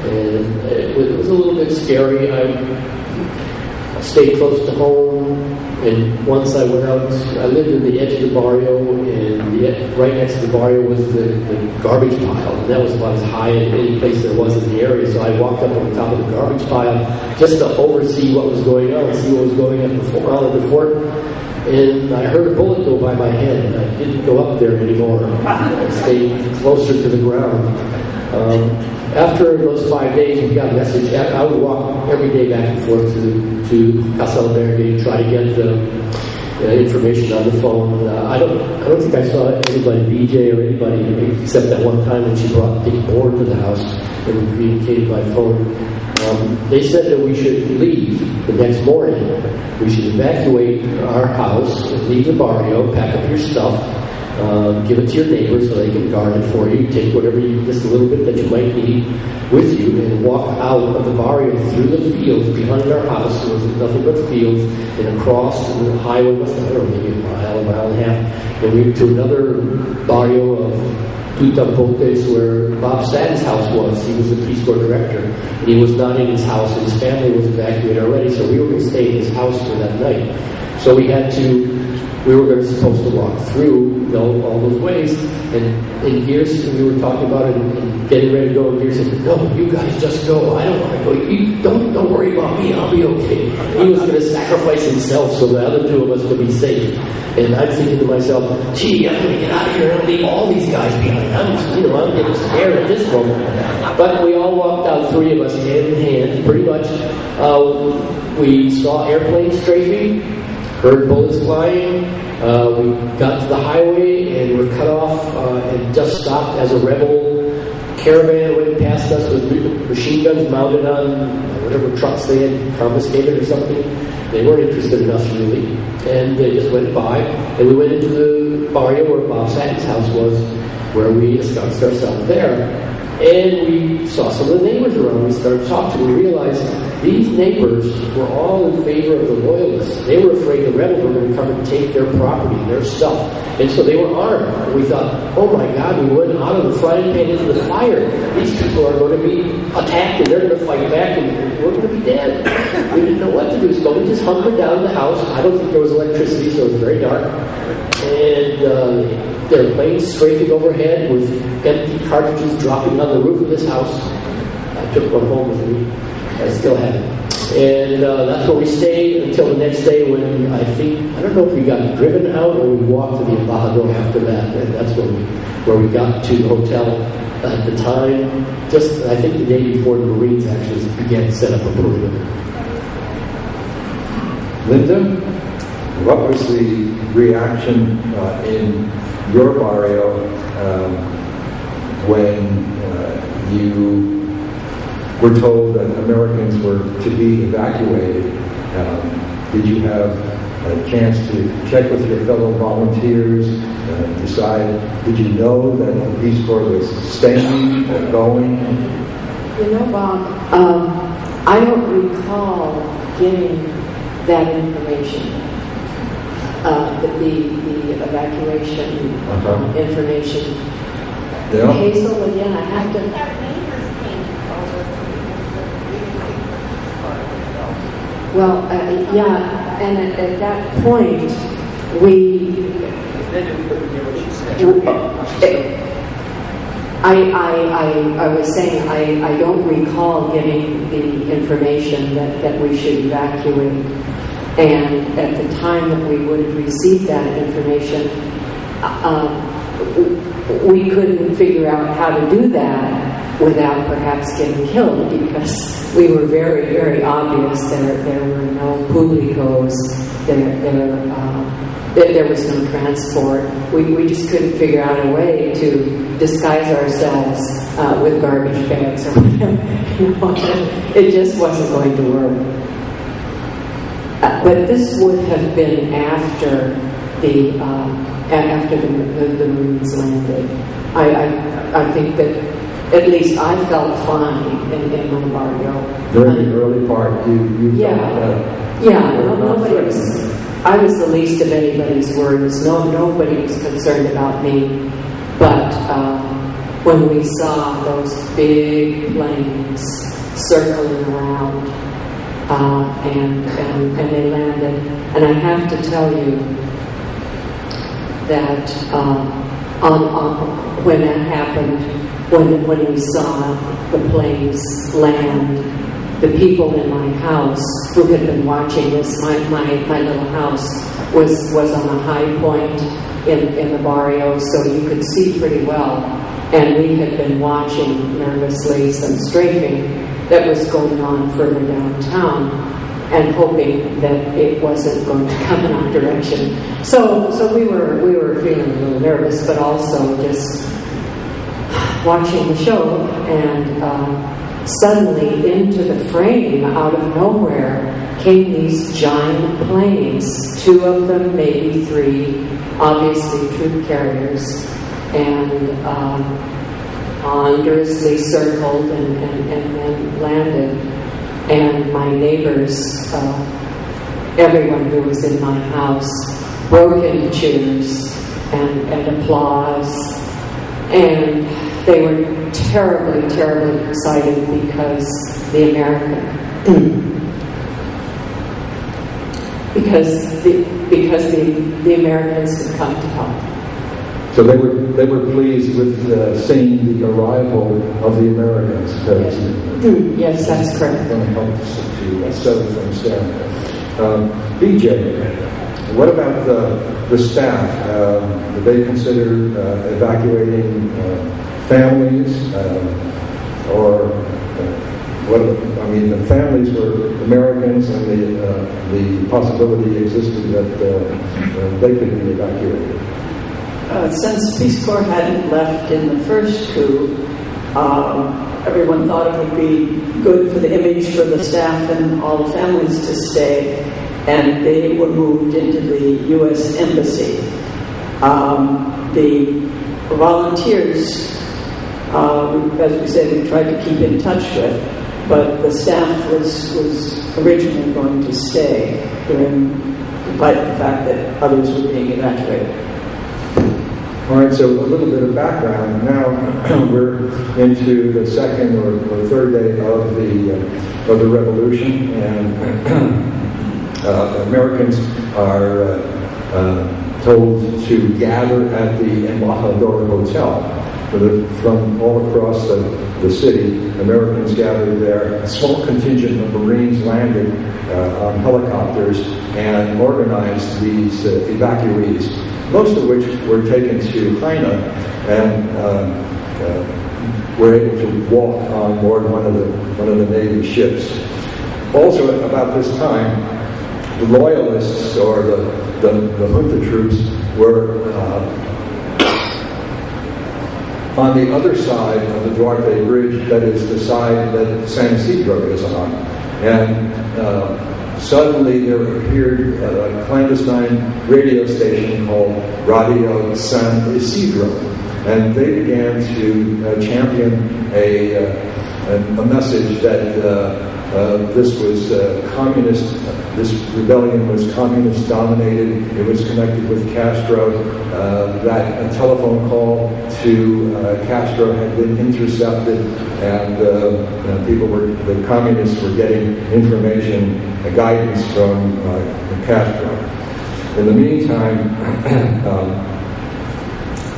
And it was a little bit scary. I stayed close to home, and once I went out, I lived in the edge of the barrio, and right next to the barrio was the garbage pile, and that was about as high as any place there was in the area. So I walked up on the top of the garbage pile just to oversee what was going on, see what was going on at the fort. And I heard a bullet go by my head, and I didn't go up there anymore. I stayed closer to the ground. After those 5 days, we got a message. I would walk every day back and forth to Casa Albergue and try to get the information on the phone. I don't think I saw anybody, BJ or anybody, except that one time when she brought Dick Board to the house and we communicated by phone. They said that we should leave the next morning. We should evacuate our house, leave the barrio, pack up your stuff, give it to your neighbors so they can guard it for you. Take just a little bit that you might need with you, and walk out of the barrio through the fields behind our house. There was nothing but fields, and across the highway, maybe a mile and a half, and we went to another barrio of Tutampotes where Bob Stanton's house was. He was the Peace Corps director, and he was not in his house. His family was evacuated already, so we were going to stay in his house for that night. So we were supposed to walk through all those ways, and in Gears, we were talking about it and getting ready to go, and Gears said, "No, you guys just go. I don't want to go. You don't worry about me. I'll be okay." He was going to sacrifice himself so the other two of us could be safe. And I'm thinking to myself, "Gee, I'm going to get out of here and leave all these guys behind." I'm getting scared at this moment. But we all walked out, three of us, hand in hand, pretty much. We saw airplanes strafing, heard bullets flying. We got to the highway and were cut off and just stopped as a rebel caravan went past us with machine guns mounted on whatever trucks they had confiscated or something. They weren't interested in us really, and they just went by. And we went into the barrio where Bob Stanton's house was, where we ensconced ourselves there. And we saw some of the neighbors around. We started talking. We realized these neighbors were all in favor of the loyalists. They were afraid the rebels were going to come and take their property, their stuff. And so they were armed. And we thought, oh my God, we went out of the frying pan into the fire. These people are going to be attacked and they're going to fight back and we're going to be dead. We didn't know what to do. So we just hunkered down in the house. I don't think there was electricity, so it was very dark. And there were planes strafing overhead with empty cartridges dropping on the roof of this house. I took one home with me. I still have it. And that's where we stayed until the next day when I don't know if we got driven out or we walked to the embajador after that. And that's where we got to the hotel at the time. Just, I think the day before the Marines actually began to set up a perimeter. Linda, what was the reaction in your barrio when you were told that Americans were to be evacuated? Did you have a chance to check with your fellow volunteers, decide, did you know that the Peace Corps was staying or going? You know, Bob, I don't recall getting that information. The evacuation information. Yeah. Hazel, again, I have to. Well, yeah, and at that point, I was saying I don't recall getting the information that we should evacuate. And at the time that we would have received that information, we couldn't figure out how to do that without perhaps getting killed, because we were very, very obvious. There were no públicos. There was no transport. We just couldn't figure out a way to disguise ourselves with garbage bags or whatever. It just wasn't going to work. But this would have been after the Marines landed. I think that at least I felt fine in my barrio. During the early part, you nobody was. I was the least of anybody's worries. Nobody was concerned about me. But when we saw those big planes circling around and they landed, and I have to tell you that when that happened, when we saw the planes land, the people in my house who had been watching this, my little house was on a high point in the barrio, so you could see pretty well. And we had been watching nervously some strafing that was going on further downtown, and hoping that it wasn't going to come in our direction. So we were feeling a little nervous, but also just watching the show, and suddenly into the frame, out of nowhere, came these giant planes, 2 of them, maybe 3, obviously troop carriers, and ponderously circled and then landed. And my neighbors, everyone who was in my house, broke into cheers and applause, and they were terribly, terribly excited because the Americans had come to help. So they were pleased with seeing the arrival of the Americans. Yes, that's correct. Going to help to settle things down. BJ, what about the staff? Did they consider evacuating families, or what? I mean, the families were Americans, and the possibility existed that they could be evacuated. Since Peace Corps hadn't left in the first coup, everyone thought it would be good for the image for the staff and all the families to stay, and they were moved into the U.S. Embassy. The volunteers, as we said, we tried to keep in touch with, but the staff was originally going to stay, despite the fact that others were being evacuated. All right, so a little bit of background. Now we're into the second or third day of the revolution, and Americans are told to gather at the Embajador Hotel. From all across the city, Americans gathered there. A small contingent of Marines landed on helicopters and organized these evacuees, most of which were taken to Haina and were able to walk on board one of the Navy ships. Also, about this time, the loyalists or the junta troops were on the other side of the Duarte Bridge, that is the side that San Isidro is on. And suddenly there appeared a clandestine radio station called Radio San Isidro. And they began to champion a message that this was communist, this rebellion was communist dominated, it was connected with Castro, that a telephone call to Castro had been intercepted, and the communists were getting information, guidance from Castro. In the meantime,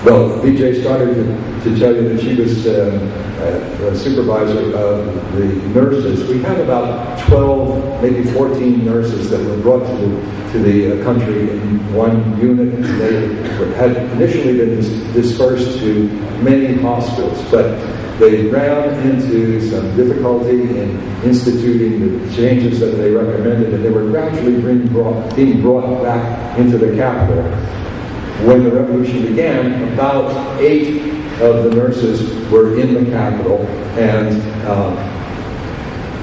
BJ started to tell you that she was a supervisor of the nurses. We had about 12, maybe 14 nurses that were brought to the country in one unit. They had initially been dispersed to many hospitals, but They ran into some difficulty in instituting the changes that they recommended, and they were gradually being brought back into the capital. When the revolution began, about 8 of the nurses were in the capital, and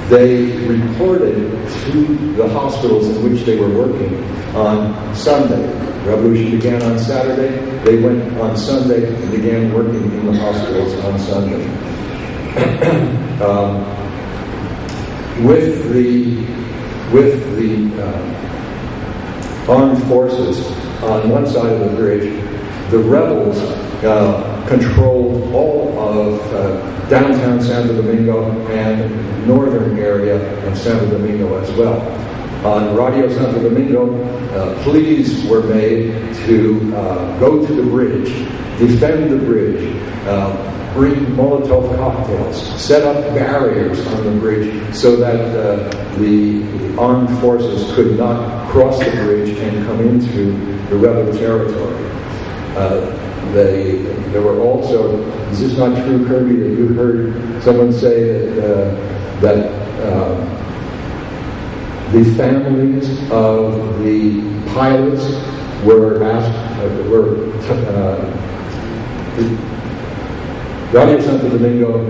they reported to the hospitals in which they were working on Sunday. The revolution began on Saturday. They went on Sunday and began working in the hospitals on Sunday. With the armed forces on one side of the bridge, the rebels controlled all of downtown Santo Domingo and northern area of Santo Domingo as well. On Radio Santo Domingo, pleas were made to go to the bridge, defend the bridge, bring Molotov cocktails, set up barriers on the bridge so that the armed forces could not cross the bridge and come into the rebel territory. There were also, is this not true, Kirby, that you heard someone say that the families of the pilots were asked, Radio Santo Domingo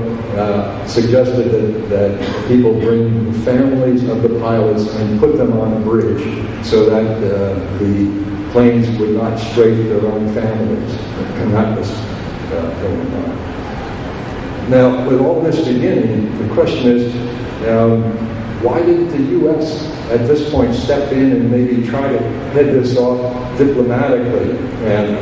suggested that people bring families of the pilots and put them on a bridge so that the planes would not strafe their own families. And that was going on. Now, with all this beginning, the question is, why didn't the U.S. at this point step in and maybe try to head this off diplomatically? And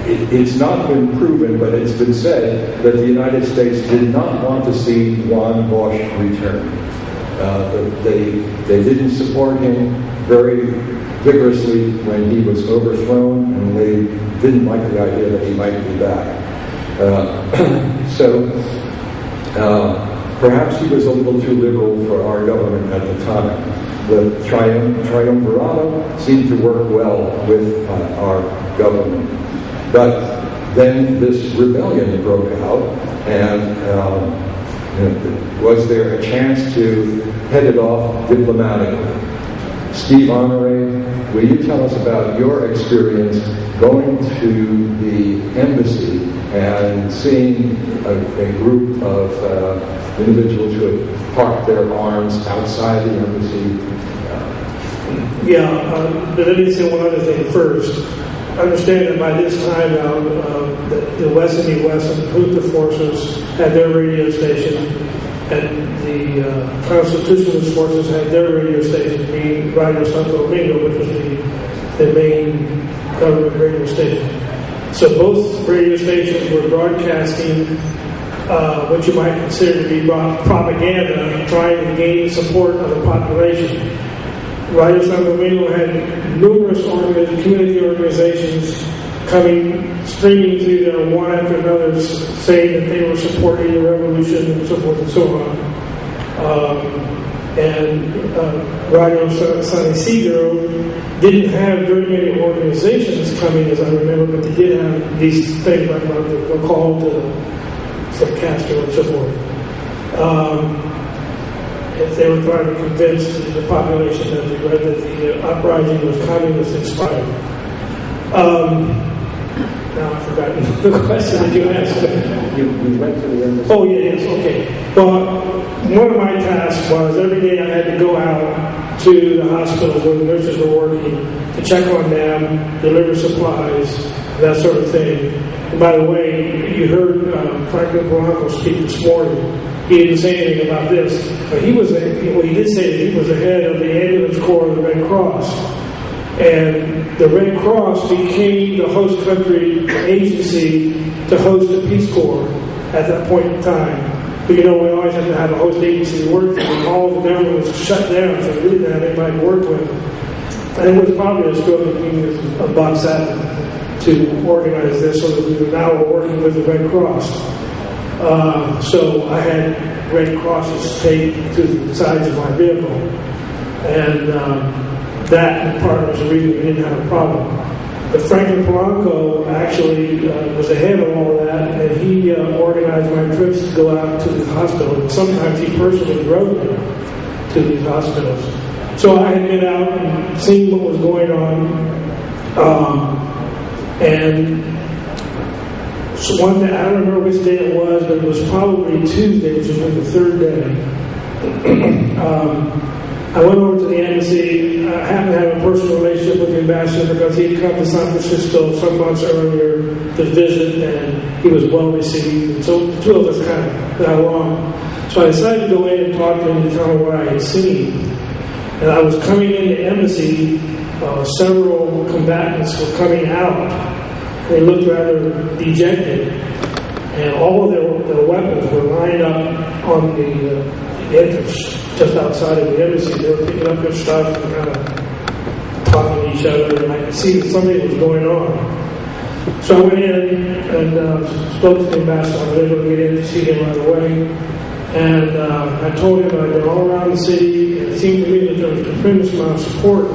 it's not been proven, but it's been said that the United States did not want to see Juan Bosch return. They didn't support him very vigorously when he was overthrown, and they didn't like the idea that he might be back. So perhaps he was a little too liberal for our government at the time. The triumvirato seemed to work well with our government. But then this rebellion broke out, and was there a chance to head it off diplomatically? Steve Honore, will you tell us about your experience going to the embassy and seeing a group of individuals who had parked their arms outside the embassy? But let me say one other thing first. Understand that by this time now, the Western Hutu forces had their radio station, and the Constitutionalist forces had their radio station, being Radio Santo Domingo, which was the main government radio station. So both radio stations were broadcasting what you might consider to be propaganda, trying to gain support of the population. Radio Santo Domingo had numerous community organizations streaming through there one after another, saying that they were supporting the revolution and so forth and so on. Radio San Isidro didn't have very many organizations coming, as I remember, but they did have these things like the call to Castro and so forth. If they were trying to convince the population that the uprising was communist inspired. Now I've forgotten the question that you asked. You went to the embassy. Oh, yes, okay. Well, one of my tasks was every day I had to go out to the hospitals where the nurses were working to check on them, deliver supplies, that sort of thing. And by the way, you heard Franklin Polanco speak this morning. He didn't say anything about this, but he did say that he was the head of the ambulance corps of the Red Cross. And the Red Cross became the host country agency to host the Peace Corps at that point in time. But we always have to have a host agency to work for, and all the government was shut down, so we didn't have anybody to work with. And it was probably a stroke of genius of Bob Satin to organize this, so that now we're working with the Red Cross. So I had Red Crosses taped to the sides of my vehicle, and that in part was the reason we didn't have a problem. But Franklin Polanco actually was ahead of all of that, and he organized my trips to go out to the hospital. And sometimes he personally drove me to these hospitals. So I had been out and seen what was going on. And so one day, I don't remember which day it was, but it was probably Tuesday, which was the third day. I went over to the embassy. I happened to have a personal relationship with the ambassador because he had come to San Francisco some months earlier to visit, and he was well received. And so the two of us kind of got along. So I decided to go in and talk to him to tell him what I had seen. And I was coming in the embassy. Several combatants were coming out. They looked rather dejected, and all of their weapons were lined up on the entrance just outside of the embassy. They were picking up their stuff and kind of talking to each other, and I could see that something was going on. So I went in and spoke to the ambassador. I was able to get in to see him right away. And I told him I'd been all around the city, and it seemed to me that there was a tremendous amount of support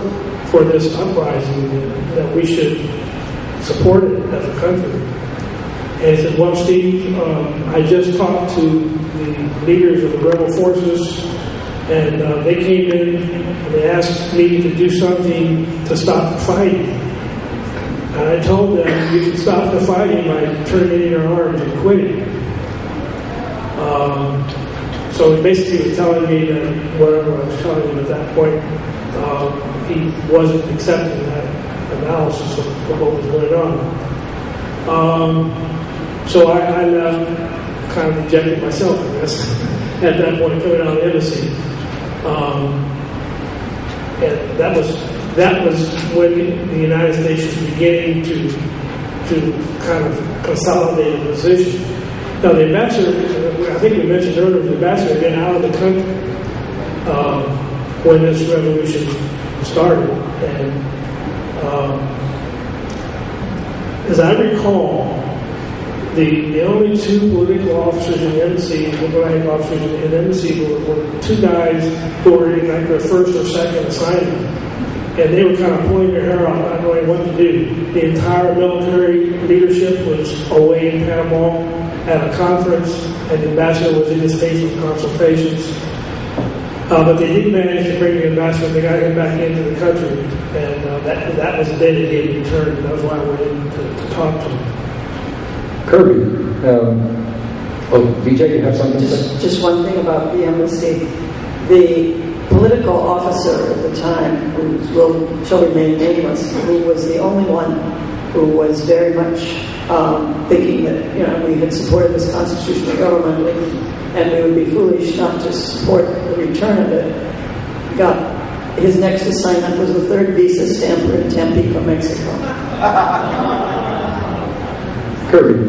for this uprising, that we should support it as a country. And he said, well, Steve, I just talked to the leaders of the rebel forces, and they came in and they asked me to do something to stop the fighting. And I told them you can stop the fighting by turning in your arms and quitting. So he basically was telling me that whatever I was telling him at that point, he wasn't accepting that analysis of what was going on. So I left, kind of dejected myself, I guess, at that point, coming out of the embassy. And that was when the United States was beginning to kind of consolidate a position. Now, the ambassador, I think we mentioned earlier, the ambassador had been out of the country when this revolution started. And as I recall, the only two political officers in the embassy, diplomatic officers in the embassy, were two guys who were in like their first or second assignment. And they were kind of pulling their hair out, not knowing what to do. The entire military leadership was away in Panama at a conference, and the ambassador was in the States with consultations. But they did manage to bring the ambassador. They got him back into the country, and that was the day that he had returned. And that was why I went in to talk to him. Kirby, VJ, you have something to say? Just one thing about the embassy. The political officer at the time, who shall remain nameless, who was the only one who was very much thinking that we had supported this constitutional government and we would be foolish not to support the return of it. His next assignment was a third visa stamper in Tampico, Mexico. Kirby,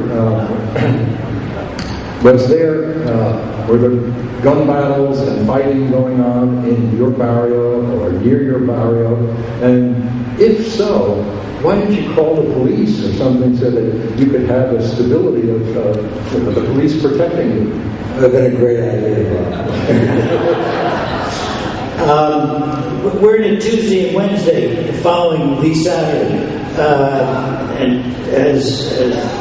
were there gun battles and fighting going on in your barrio or near your barrio? And if so, why didn't you call the police or something so that you could have a stability of the police protecting you? That would have been a great idea. We're in Tuesday and Wednesday, following the Saturday. And as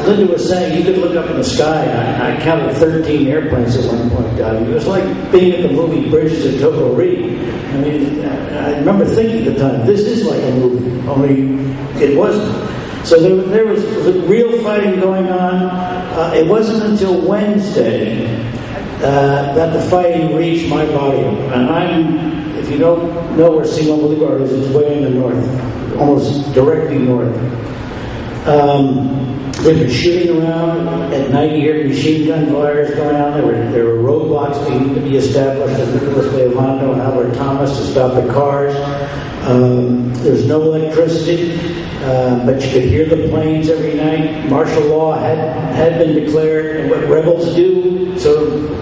Linda was saying, you could look up in the sky. I counted 13 airplanes at one point. It was like being at the movie Bridges of Tokyo-ri. I mean, I remember thinking at the time, this is like a movie, only it wasn't. So there was real fighting going on. It wasn't until Wednesday that the fighting reached my body. And if you don't know where Simon Bolivar is, it's way in the north, almost directly north. They've been shooting around at night. You hear machine gun fires going on. There were roadblocks beginning to be established at Nicholas Leovando and Albert Thomas to stop the cars. There's no electricity, but you could hear the planes every night. Martial law had been declared, and what rebels do, so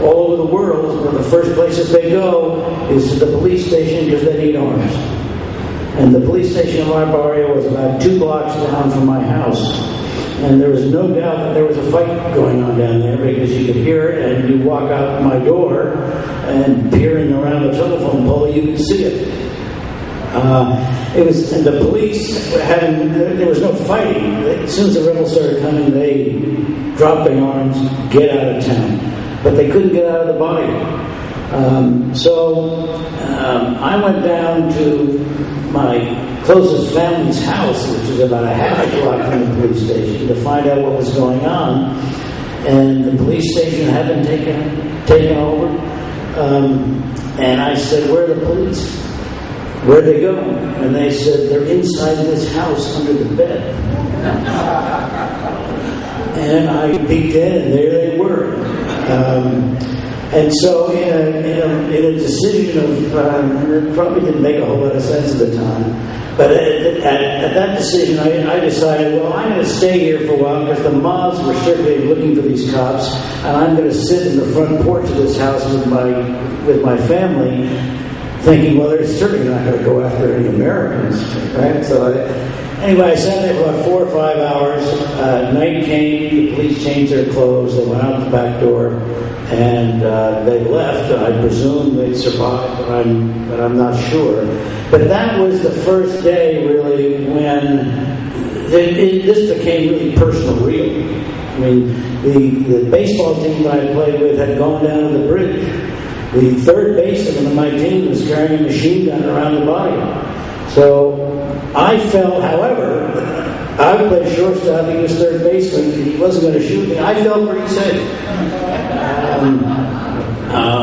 all over the world, one of the first places they go is to the police station because they need arms. And the police station in my barrio was about 2 blocks down from my house. And there was no doubt that there was a fight going on down there because you could hear it, and you walk out my door and peering around the telephone pole, you could see it. It was, and the police there was no fighting. As soon as the rebels started coming, they dropped their arms, get out of town. But they couldn't get out of the body. I went down to my closest family's house, which is about a half a block from the police station, to find out what was going on. And the police station had been taken over. And I said, "Where are the police? Where'd they go?" And they said, "They're inside this house under the bed." And I peeked in, and there they were. And so, in a decision of, it probably didn't make a whole lot of sense at the time, but at that decision, I decided, well, I'm going to stay here for a while because the mobs were circulating looking for these cops, and I'm going to sit in the front porch of this house with my family, thinking, well, they're certainly not going to go after any Americans, right? So anyway, I sat there for about 4 or 5 hours. Night came, the police changed their clothes, they went out the back door, and they left. I presume they survived, but I'm not sure. But that was the first day, really, when this became really personal, real. I mean, the baseball team that I played with had gone down to the bridge. The third baseman of my team was carrying a machine gun around the body. So I felt, however, I played shortstop, he was third baseman, he wasn't going to shoot me. I felt pretty safe.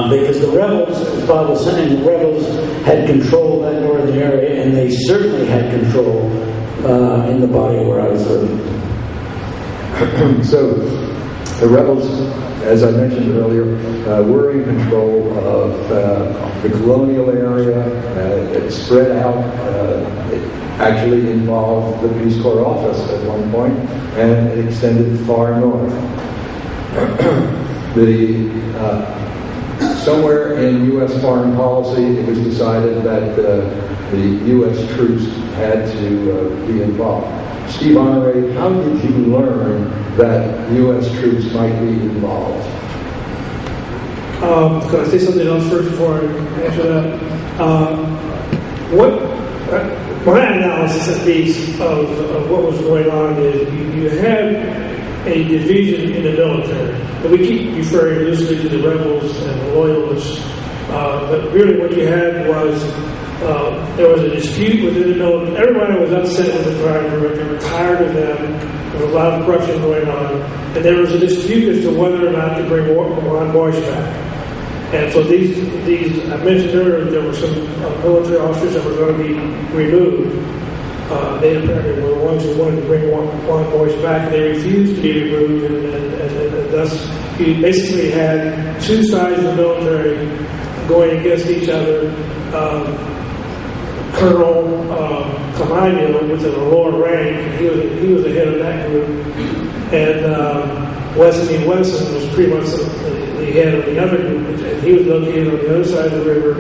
Because the rebels, as Bob was saying, the rebels had control of that northern area, and they certainly had control in the body where I was living. So the rebels, as I mentioned earlier, were in control of the colonial area. It spread out. It actually involved the Peace Corps office at one point, and it extended far north. Somewhere in U.S. foreign policy, it was decided that the U.S. troops had to be involved. Steve Honore, how did you learn that U.S. troops might be involved? Can I say something else first before I answer that? My analysis, at least, of what was going on is you had a division in the military. And we keep referring loosely to the rebels and the loyalists. But really what you had was there was a dispute within the military. Everybody was upset with the tribe group. They were tired of them. There was a lot of corruption going on. And there was a dispute as to whether or not to bring Ron Boyce back. And so these I mentioned earlier, there were some military officers that were going to be removed. They apparently were the ones who wanted to bring Ron Boyce back, and they refused to be removed, and thus you basically had two sides of the military going against each other. Colonel Camaño was in a lower rank, he was the head of that group, and Wesley Wilson was pretty much the head of the other group, and he was located on the other side of the river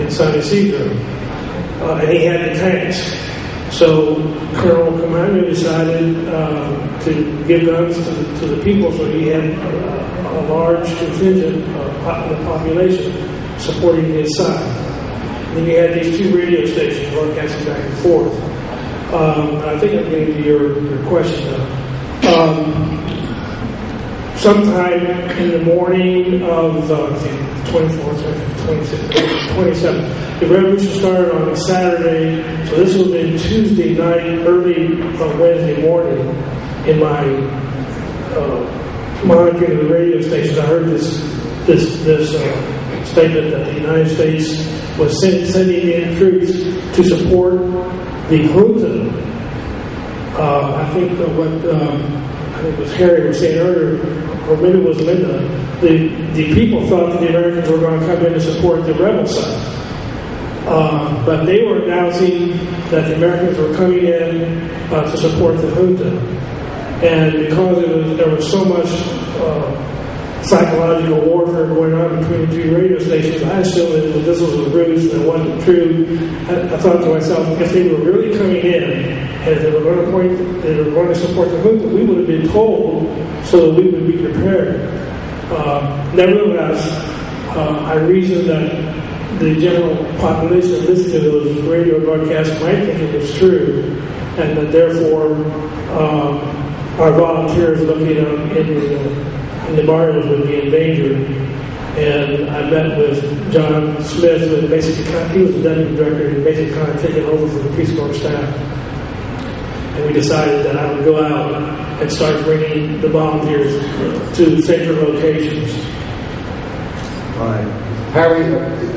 in San Isidro, and he had the tanks. So Colonel Camaño decided to give guns to the people, so he had a large contingent of the population supporting his side. Then you had these two radio stations broadcasting back and forth. I think I'm getting to your question now. Sometime in the morning of the 24th, 27th, the revolution started on a Saturday, so this would have been Tuesday night, early Wednesday morning. In my monitoring of the radio stations, I heard this statement that the United States was sending in troops to support the junta. I think what it was Harry was saying earlier, or maybe it was Linda, the people thought that the Americans were going to come in to support the rebel side. But they were announcing that the Americans were coming in to support the junta. And because there was so much psychological warfare going on between the two radio stations, I assumed that this was a ruse and it wasn't true. I thought to myself, if they were really coming in and if they were going to support the junta, we would have been told so that we would be prepared. Nevertheless, I reasoned that the general population listening to those radio broadcasts might think it was true, and that therefore our volunteers located in the barrios would be in danger. And I met with John Smith, who basically he was the deputy director, and basically kind of taken over from the Peace Corps staff. And we decided that I would go out and start bringing the volunteers to safer locations. All right. Harry,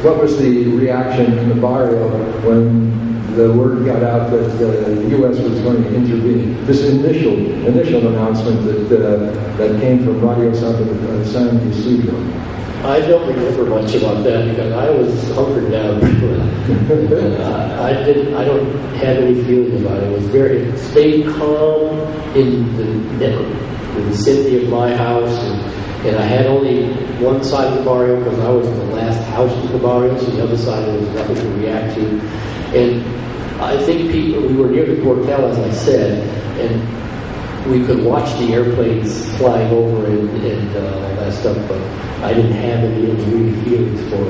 what was the reaction in the barrio when the word got out that the U.S. was going to intervene? This initial announcement that came from Radio San Isidro. I don't remember much about that because I was hunkered down. I don't have any feeling about it. It was stayed calm in the vicinity of my house, and I had only one side of the barrio because I was the last house in the barrio, so the other side was nothing to react to. And I think we were near the Quartel, as I said, and we could watch the airplanes flying over and all that stuff, but I didn't have any real feelings for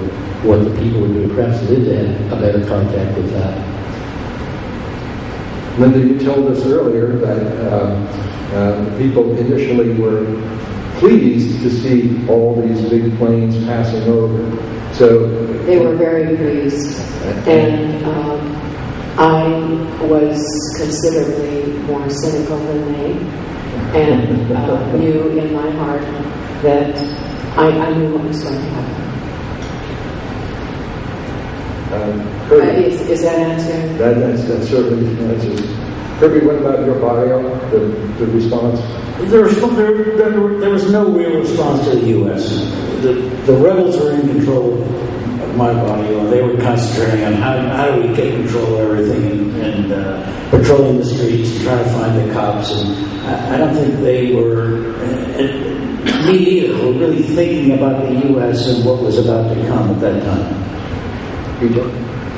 what the people were doing. Perhaps Linda had a better contact with that. Linda, you told us earlier that people initially were pleased to see all these big planes passing over. So they were very pleased, and I was considerably more cynical than they, and knew in my heart that I knew what was going to happen. Is that answering? That's certainly answers. Kirby, what about your barrio, the response? There was no real response to the U.S. The rebels were in control of my barrio, and they were concentrating on how do we get control of everything and patrolling the streets and trying to find the cops. And I don't think they were, me either, were really thinking about the U.S. and what was about to come at that time.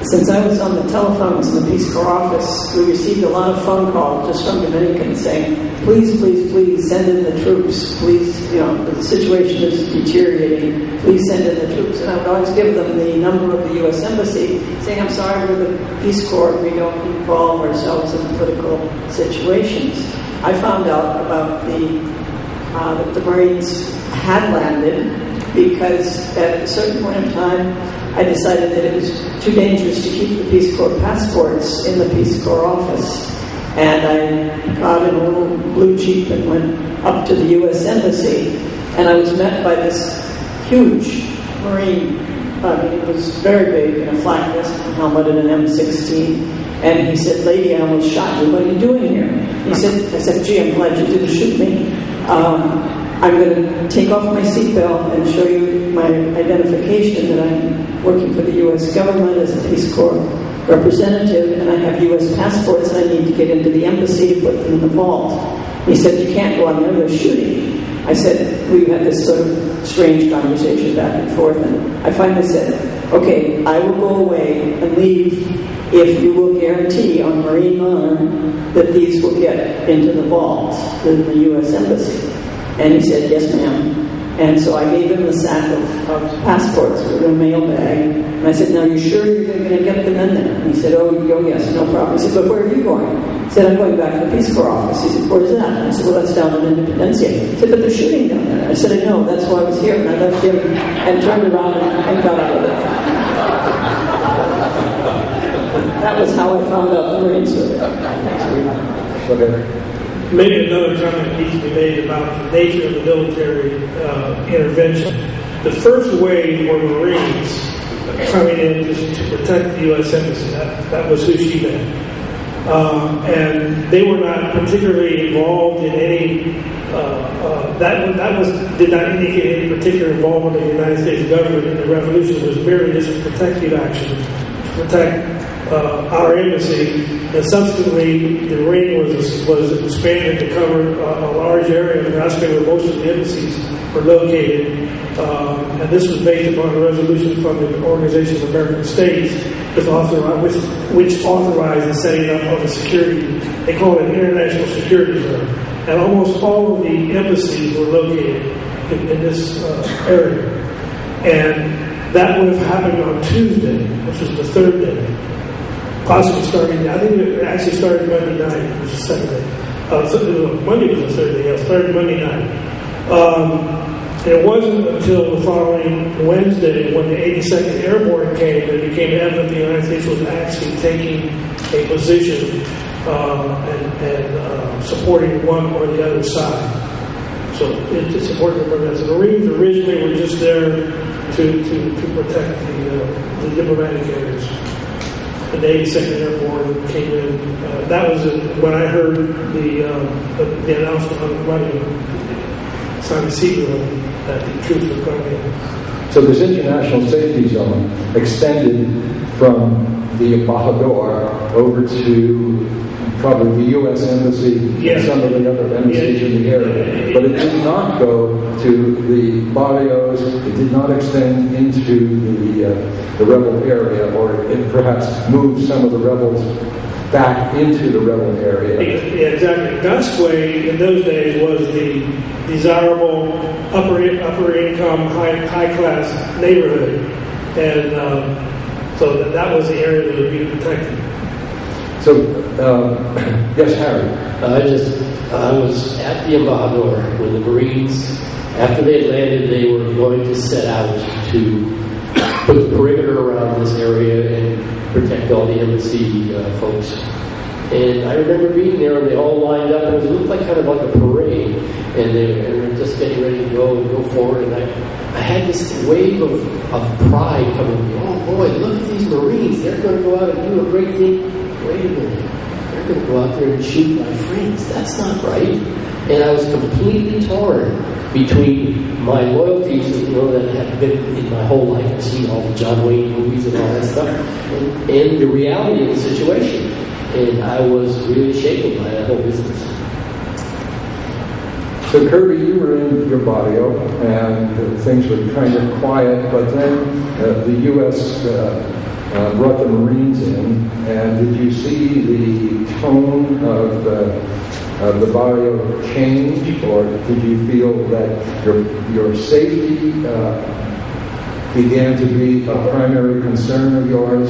Since I was on the telephones in the Peace Corps office, we received a lot of phone calls just from Dominicans saying, please, please, please send in the troops. Please, the situation is deteriorating. Please send in the troops. And I would always give them the number of the U.S. Embassy, saying, I'm sorry, we're the Peace Corps. We don't involve ourselves in political situations. I found out about that the Marines had landed because at a certain point in time, I decided that it was too dangerous to keep the Peace Corps passports in the Peace Corps office. And I got in a little blue Jeep and went up to the U.S. Embassy. And I was met by this huge Marine. It was very big in a flak vest and helmet and an M16. And he said, lady, I almost shot you. What are you doing here? I said, gee, I'm glad you didn't shoot me. I'm going to take off my seatbelt and show you my identification that I'm working for the U.S. government as a Peace Corps representative, and I have U.S. passports, and I need to get into the embassy to put them in the vault. He said, you can't go on there, they're shooting. I said, we had this sort of strange conversation back and forth, and I finally said, okay, I will go away and leave if you will guarantee on Marine honor that these will get into the vault in the U.S. embassy. And he said, yes, ma'am. And so I gave him the sack of passports with a mail bag. And I said, now, you sure you're going to get them in there? And he said, oh, yes, no problem. I said, but where are you going? He said, I'm going back to the Peace Corps office. He said, where's that? And I said, well, that's down in Independencia. He said, but they're shooting down there. I said, I know, that's why I was here. And I left him and turned around and got out of it. That was how I found out the Marines were there. Maybe another comment needs to be made about the nature of the military intervention. The first wave were Marines coming in just to protect the U.S. Embassy. That was who she meant. And they were not particularly involved in any, did not indicate any particular involvement in the United States government in the revolution. It was merely just a protective action to protect our embassy, and subsequently the ring was expanded to cover a large area, and that's where most of the embassies were located. And this was based upon a resolution from the Organization of American States, which authorized the setting up of a security, they call it an international security zone. And almost all of the embassies were located in this area. And That would have happened on Tuesday, which was the third day. Possibly starting, I think it actually started Monday night, which is the second day. Monday was the third day, yeah, it started Monday night. It wasn't until the following Wednesday when the 82nd Airborne came that it became evident the United States was actually taking a position and supporting one or the other side. So it's important to remember that. The Marines originally were just there to protect the diplomatic areas. And the 82nd Airborne came in. That was when I heard the announcement on the radio. Simon Siegel that the troops were coming in. So this international safety zone extended from the Embajador over to probably the U.S. Embassy and some of the other embassies in the area. But it did not go to the barrios, it did not extend into the rebel area, or it perhaps moved some of the rebels back into the rebel area. Yeah, exactly. Gasquay in those days was the desirable upper income, high class neighborhood, and so that was the area that would be protected. So, yes, Harry. I was at the Embajador when the Marines, after they had landed, they were going to set out to put the perimeter around this area and protect all the embassy folks. And I remember being there, and they all lined up, and it looked like kind of like a parade, and they were just getting ready to go forward. And I had this wave of pride coming. Oh boy, look at these Marines! They're going to go out and do a great thing. Wait a minute, they're going to go out there and shoot my friends. That's not right. And I was completely torn between my loyalties, that have been in my whole life. I've seen all the John Wayne movies and all that stuff, and the reality of the situation. And I was really shaken by that whole business. So Kirby, you were in your barrio, and things were kind of quiet, but then the U.S. Brought the Marines in, and did you see the tone of the barrio change, or did you feel that your safety began to be a primary concern of yours?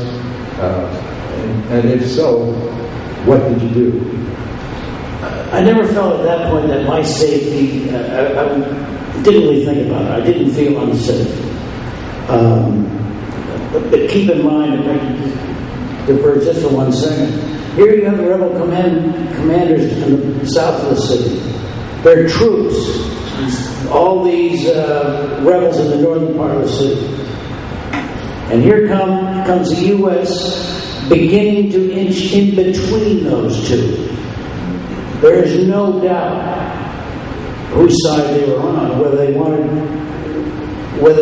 And if so, what did you do? I never felt at that point that my safety, I didn't really think about it. I didn't feel unsafe. But keep in mind, if I can defer just for 1 second, here you have the rebel commanders in the south of the city. They're troops. All these rebels in the northern part of the city. And here comes the U.S. beginning to inch in between those two. There is no doubt whose side they were on, whether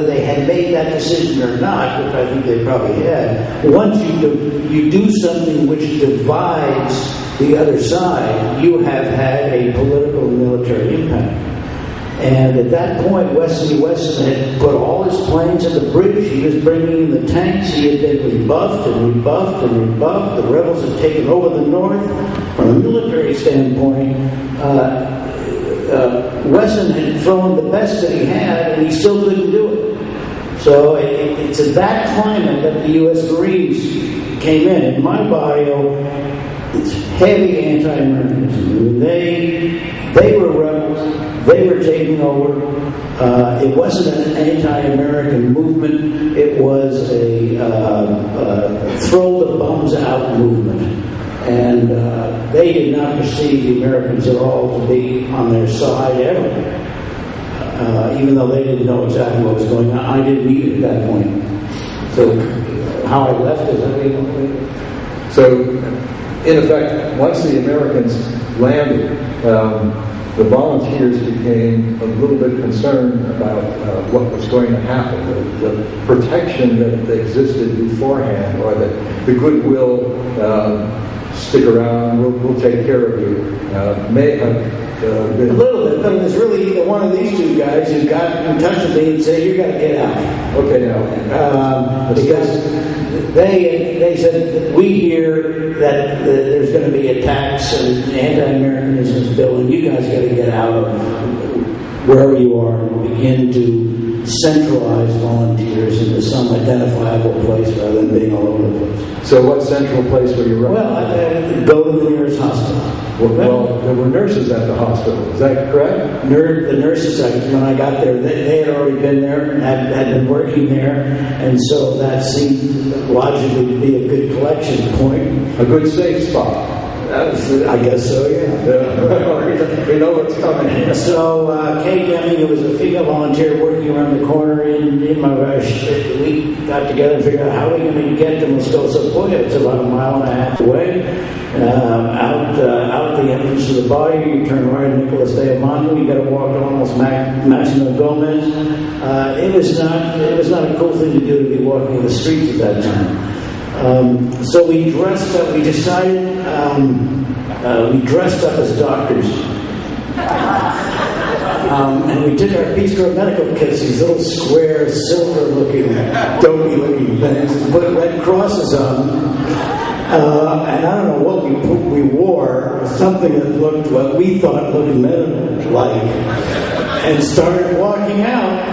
they had made that decision or not, which I think they probably had. Once you do something which divides the other side, you have had a political and military impact. And at that point, Wesley Wesson had put all his planes in the bridge. He was bringing in the tanks. He had been rebuffed and rebuffed and rebuffed. The rebels had taken over the north. From a military standpoint, Wesson had thrown the best that he had, and he still couldn't do it. So it's at that climate that the U.S. Marines came in. In my barrio, it's heavy anti-Americanism. They were rebels. They were taking over. It wasn't an anti-American movement. It was a throw the bums out movement. And they did not perceive the Americans at all to be on their side ever. Even though they didn't know exactly what was going on. I didn't either at that point. So how I left is So, in effect, once the Americans landed, the volunteers became a little bit concerned about what was going to happen. The protection that existed beforehand, or the goodwill, stick around, we'll take care of you, may have been... A little bit, but it was really either one of these two guys who got in touch with me and said, "You got to get out." Okay, now. Because they said, "We hear that there's going to be attacks and anti-Americanism is building. You guys got to get out of wherever you are and begin to centralize volunteers into some identifiable place rather than being all over the place. So what central place were you running? Well, I go to the nearest hospital. Well, there were nurses at the hospital. Is that correct? The nurses, when I got there, they had already been there and had been working there, and so that seemed logically to be a good collection point. A good safe spot. I guess so, yeah. We know what's coming. So, Kay Deming, who was a female volunteer working around the corner in my rush, we got together and figured out how we're going to get to Moscoso Poya. It's about a mile and a half away. Out the entrance to the body, you turn right at Nicolas de Amando, you got to walk to almost Maximo Gomez. It was not a cool thing to do, to be walking in the streets at that time. So we dressed up. We decided we dressed up as doctors, and we took our Peace Corps medical kits, these little square, silver-looking, dopey-looking things, and put red crosses on them. And I don't know what we wore, something that looked what we thought looked medical-like, and started walking out.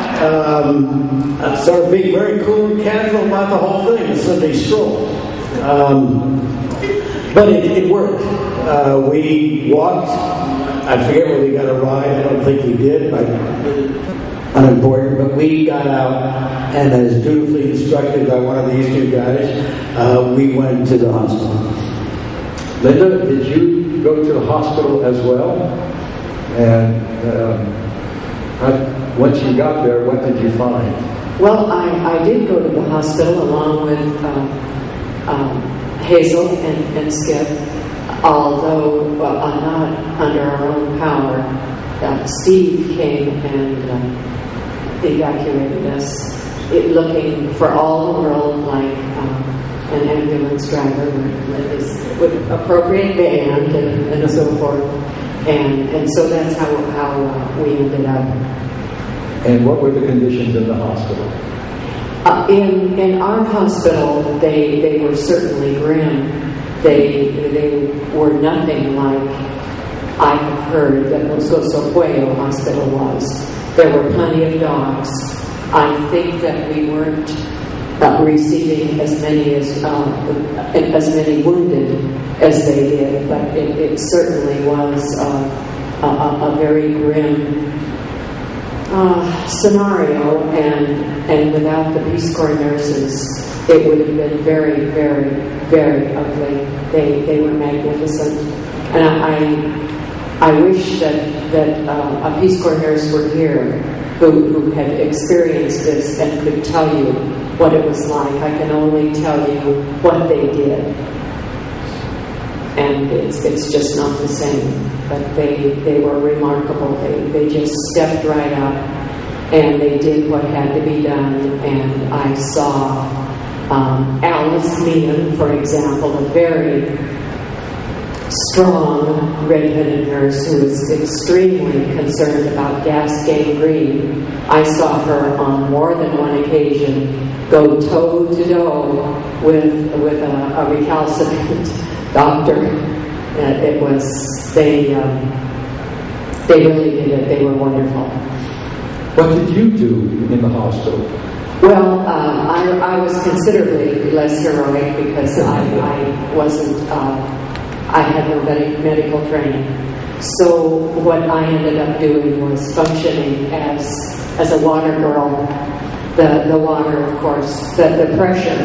Started being very cool and casual about the whole thing, a Sunday stroll. But it worked. We walked. I forget where we got a ride. I don't think we did. Unimportant. But we got out, and as dutifully instructed by one of these two guys, we went to the hospital. Linda, did you go to the hospital as well? And once you got there, what did you find? Well, I did go to the hospital along with Hazel and Skip, although not under our own power. Steve came and evacuated us, looking for all the world like an ambulance driver with appropriate band and so forth. And so that's how we ended up. And what were the conditions in the hospital? In our hospital, they were certainly grim. They were nothing like I have heard that Moscoso Pueblo Hospital was. There were plenty of dogs. I think that we weren't receiving as many wounded as they did, but it certainly was a very grim scenario, and without the Peace Corps nurses, it would have been very, very, very ugly. They were magnificent, and I wish that a Peace Corps nurse were here who had experienced this and could tell you what it was like. I can only tell you what they did, and it's just not the same. But they were remarkable. They just stepped right up and they did what had to be done. And I saw Alice Meehan, for example, a very strong red-headed nurse who was extremely concerned about gas gangrene. I saw her on more than one occasion go toe-to-toe with a recalcitrant doctor. It was they really did it. They were wonderful. What did you do in the hospital? Well, I was considerably less heroic because I wasn't. I had no medical training. So what I ended up doing was functioning as a water girl. The water, of course, the pressure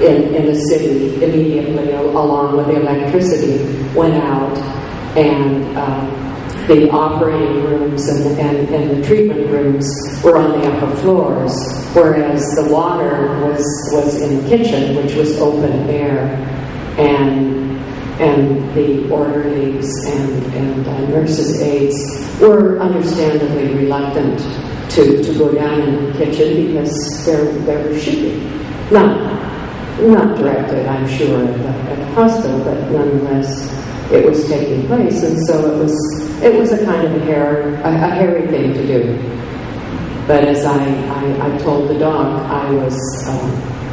in the city immediately, along with the electricity, went out, and the operating rooms and the treatment rooms were on the upper floors, whereas the water was in the kitchen, which was open air, and the orderlies and nurses' aides were understandably reluctant to go down in the kitchen because there was shooting. Not directed, I'm sure, at the hospital, but nonetheless, it was taking place, and so it was a kind of a hairy thing to do. But as I told the doc, I was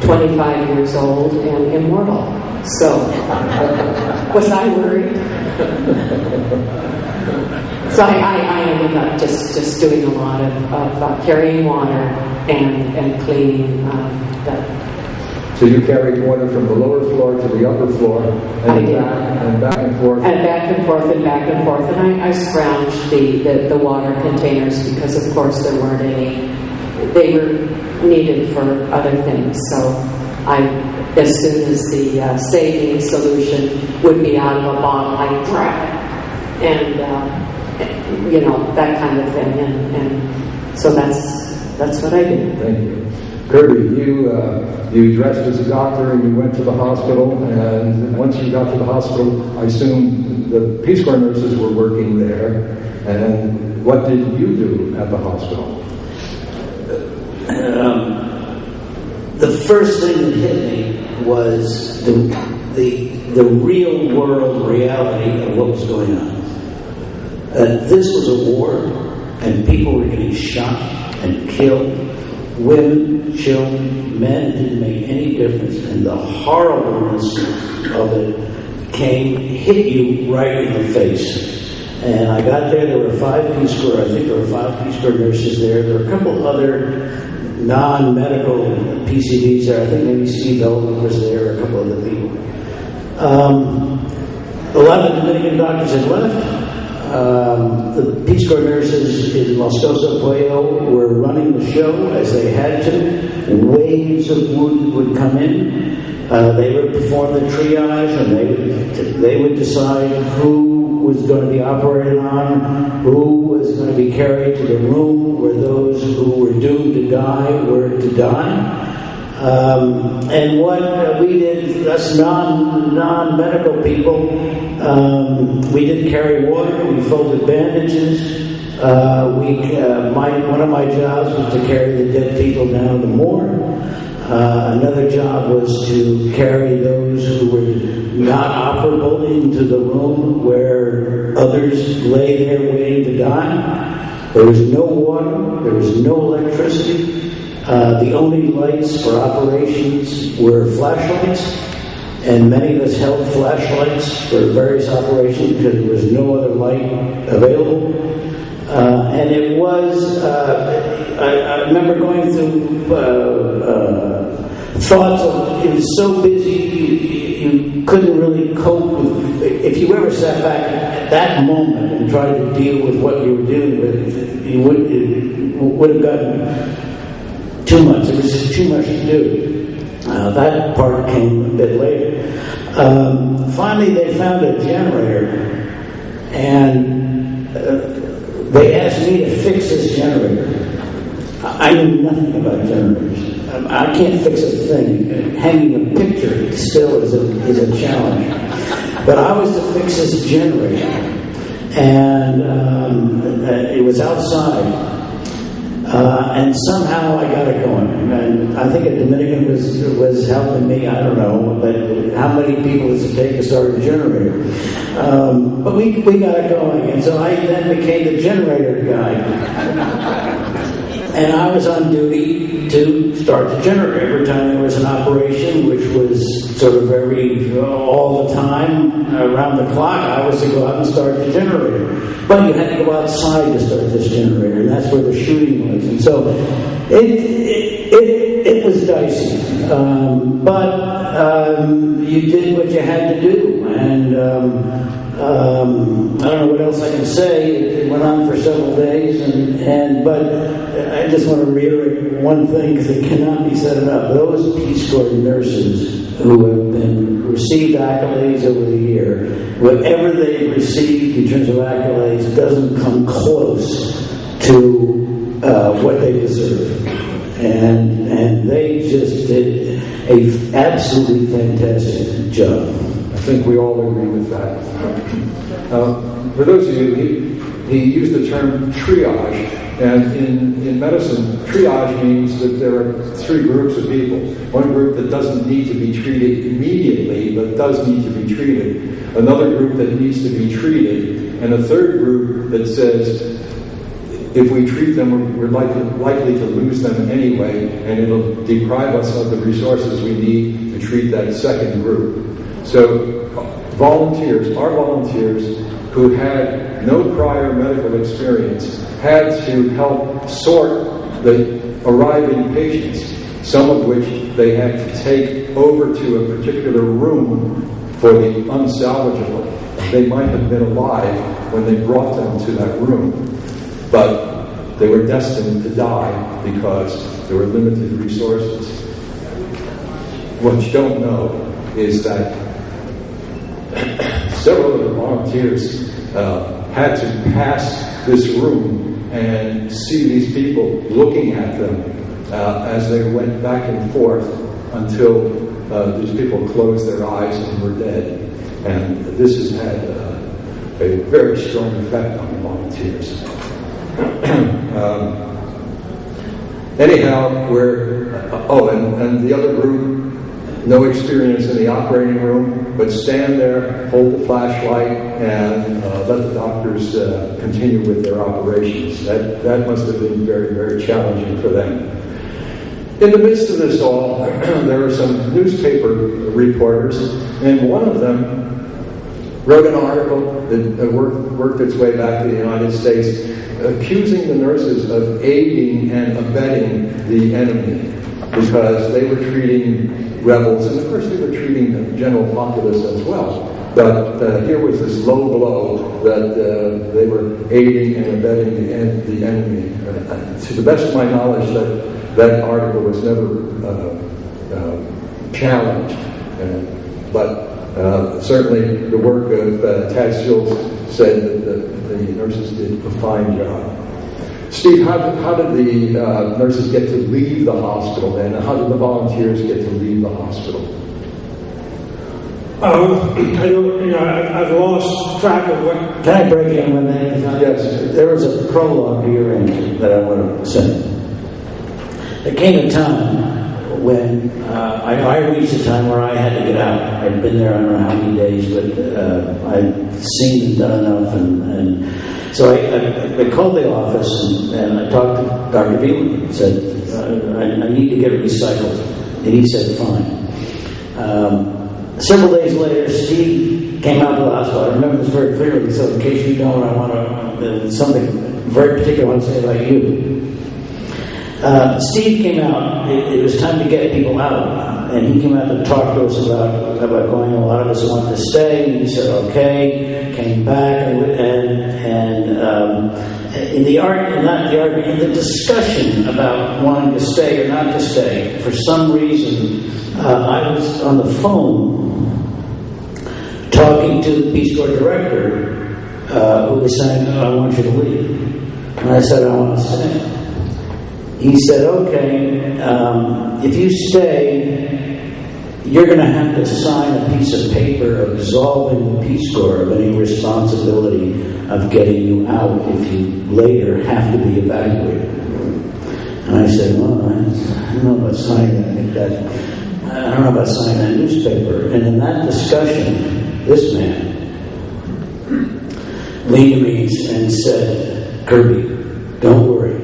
25 years old and immortal. So, was I worried? So I ended up just doing a lot of carrying water and cleaning the. So you carried water from the lower floor to the upper floor, and back and forth. And back and forth and back and forth. And I scrounged the water containers because, of course, there weren't any. They were needed for other things. So as soon as the saline solution would be out of a bottle, I'd grab it. And, that kind of thing. And so that's what I did. Thank you. Kirby, you dressed as a doctor and you went to the hospital, and once you got to the hospital, I assume the Peace Corps nurses were working there, and what did you do at the hospital? The first thing that hit me was the real world reality of what was going on. This was a war, and people were getting shot and killed. Women, children, men, didn't make any difference, and the horribleness of it hit you right in the face. And I got there were 5 Peace Corps, I think there were 5 Peace Corps nurses there. There were a couple other non-medical PCVs there. I think maybe Steve Elton was there, a couple other people. A lot of the Dominican doctors had left. The Peace Corps nurses in Moscoso Pueblo were running the show as they had to. Waves of wounded would come in. They would perform the triage, and they would decide who was going to be operated on, who was going to be carried to the room where those who were doomed to die were to die. And what we did, us non-medical people, we didn't carry water, we folded bandages. One of my jobs was to carry the dead people down the morgue. Another job was to carry those who were not operable into the room where others lay there waiting to die. There was no water, there was no electricity. The only lights for operations were flashlights, and many of us held flashlights for various operations because there was no other light available. And it was, I remember going through thoughts of, it was so busy, you couldn't really cope with, if you ever sat back at that moment and tried to deal with what you were dealing with, it would have gotten too much. It was just too much to do. That part came a bit later. Finally, they found a generator, and they asked me to fix this generator. I knew nothing about generators. I can't fix a thing. Hanging a picture still is a challenge. But I was to fix this generator, and it was outside. And somehow I got it going. And I think a Dominican was helping me, I don't know, but how many people does it take to start a generator? But we got it going. And so I then became the generator guy. And I was on duty to start the generator. Every time there was an operation, which was sort of all the time, around the clock, I was to go out and start the generator. But you had to go outside to start this generator, and that's where the shooting was. And so it was dicey. But you did what you had to do. And I don't know what else I can say. It went on for several days, but I just want to reiterate one thing because it cannot be said enough. Those Peace Corps nurses who have received accolades over the year, whatever they've received in terms of accolades doesn't come close to what they deserve. And they just did an absolutely fantastic job. I think we all agree with that. For those of you, he used the term triage, and in medicine, triage means that there are 3 groups of people. One group that doesn't need to be treated immediately, but does need to be treated. Another group that needs to be treated, and a third group that says, if we treat them, we're likely to lose them anyway, and it'll deprive us of the resources we need to treat that second group. So volunteers, our volunteers who had no prior medical experience, had to help sort the arriving patients, some of which they had to take over to a particular room for the unsalvageable. They might have been alive when they brought them to that room, but they were destined to die because there were limited resources. What you don't know is that several of the volunteers had to pass this room and see these people looking at them as they went back and forth until these people closed their eyes and were dead. And this has had a very strong effect on the volunteers. Anyhow, and the other group, no experience in the operating room, but stand there, hold the flashlight, and let the doctors continue with their operations. That must have been very, very challenging for them. In the midst of this all, there were some newspaper reporters, and one of them wrote an article that worked its way back to the United States, accusing the nurses of aiding and abetting the enemy because they were treating rebels, and of course they were treating the general populace as well. But here was this low blow that they were aiding and abetting the enemy. To the best of my knowledge, that article was never challenged, but certainly the work of Tad Schultz said that the nurses did a fine job. Steve, how did the nurses get to leave the hospital, and how did the volunteers get to leave the hospital? I've lost track of what. Can I break in one minute? Yes. There was a prologue to your end that I want to say. There came a time when I reached a time where I had to get out. I'd been there I don't know how many days, but I'd seen and done enough, and so I called the office and I talked to Dr. Beeman and said, I need to get it recycled. And he said, fine. Several days later, Steve came out to the hospital. I remember this very clearly, so in case you don't, I want to, something very particular I want to say about you. Steve came out. It was time to get people out, and he came out to talk to us about going. A lot of us wanted to stay, and he said, okay. Came back, and in the argument, not the argument, in the discussion about wanting to stay or not to stay, for some reason, I was on the phone talking to the Peace Corps director, who was saying, I want you to leave. And I said, I want to stay. He said, okay, if you stay, you're going to have to sign a piece of paper absolving the Peace Corps of any responsibility of getting you out if you later have to be evacuated. And I said, well, I don't know about signing that. I don't know about signing that newspaper. And in that discussion, this man leaned to me and said, Kirby, don't worry.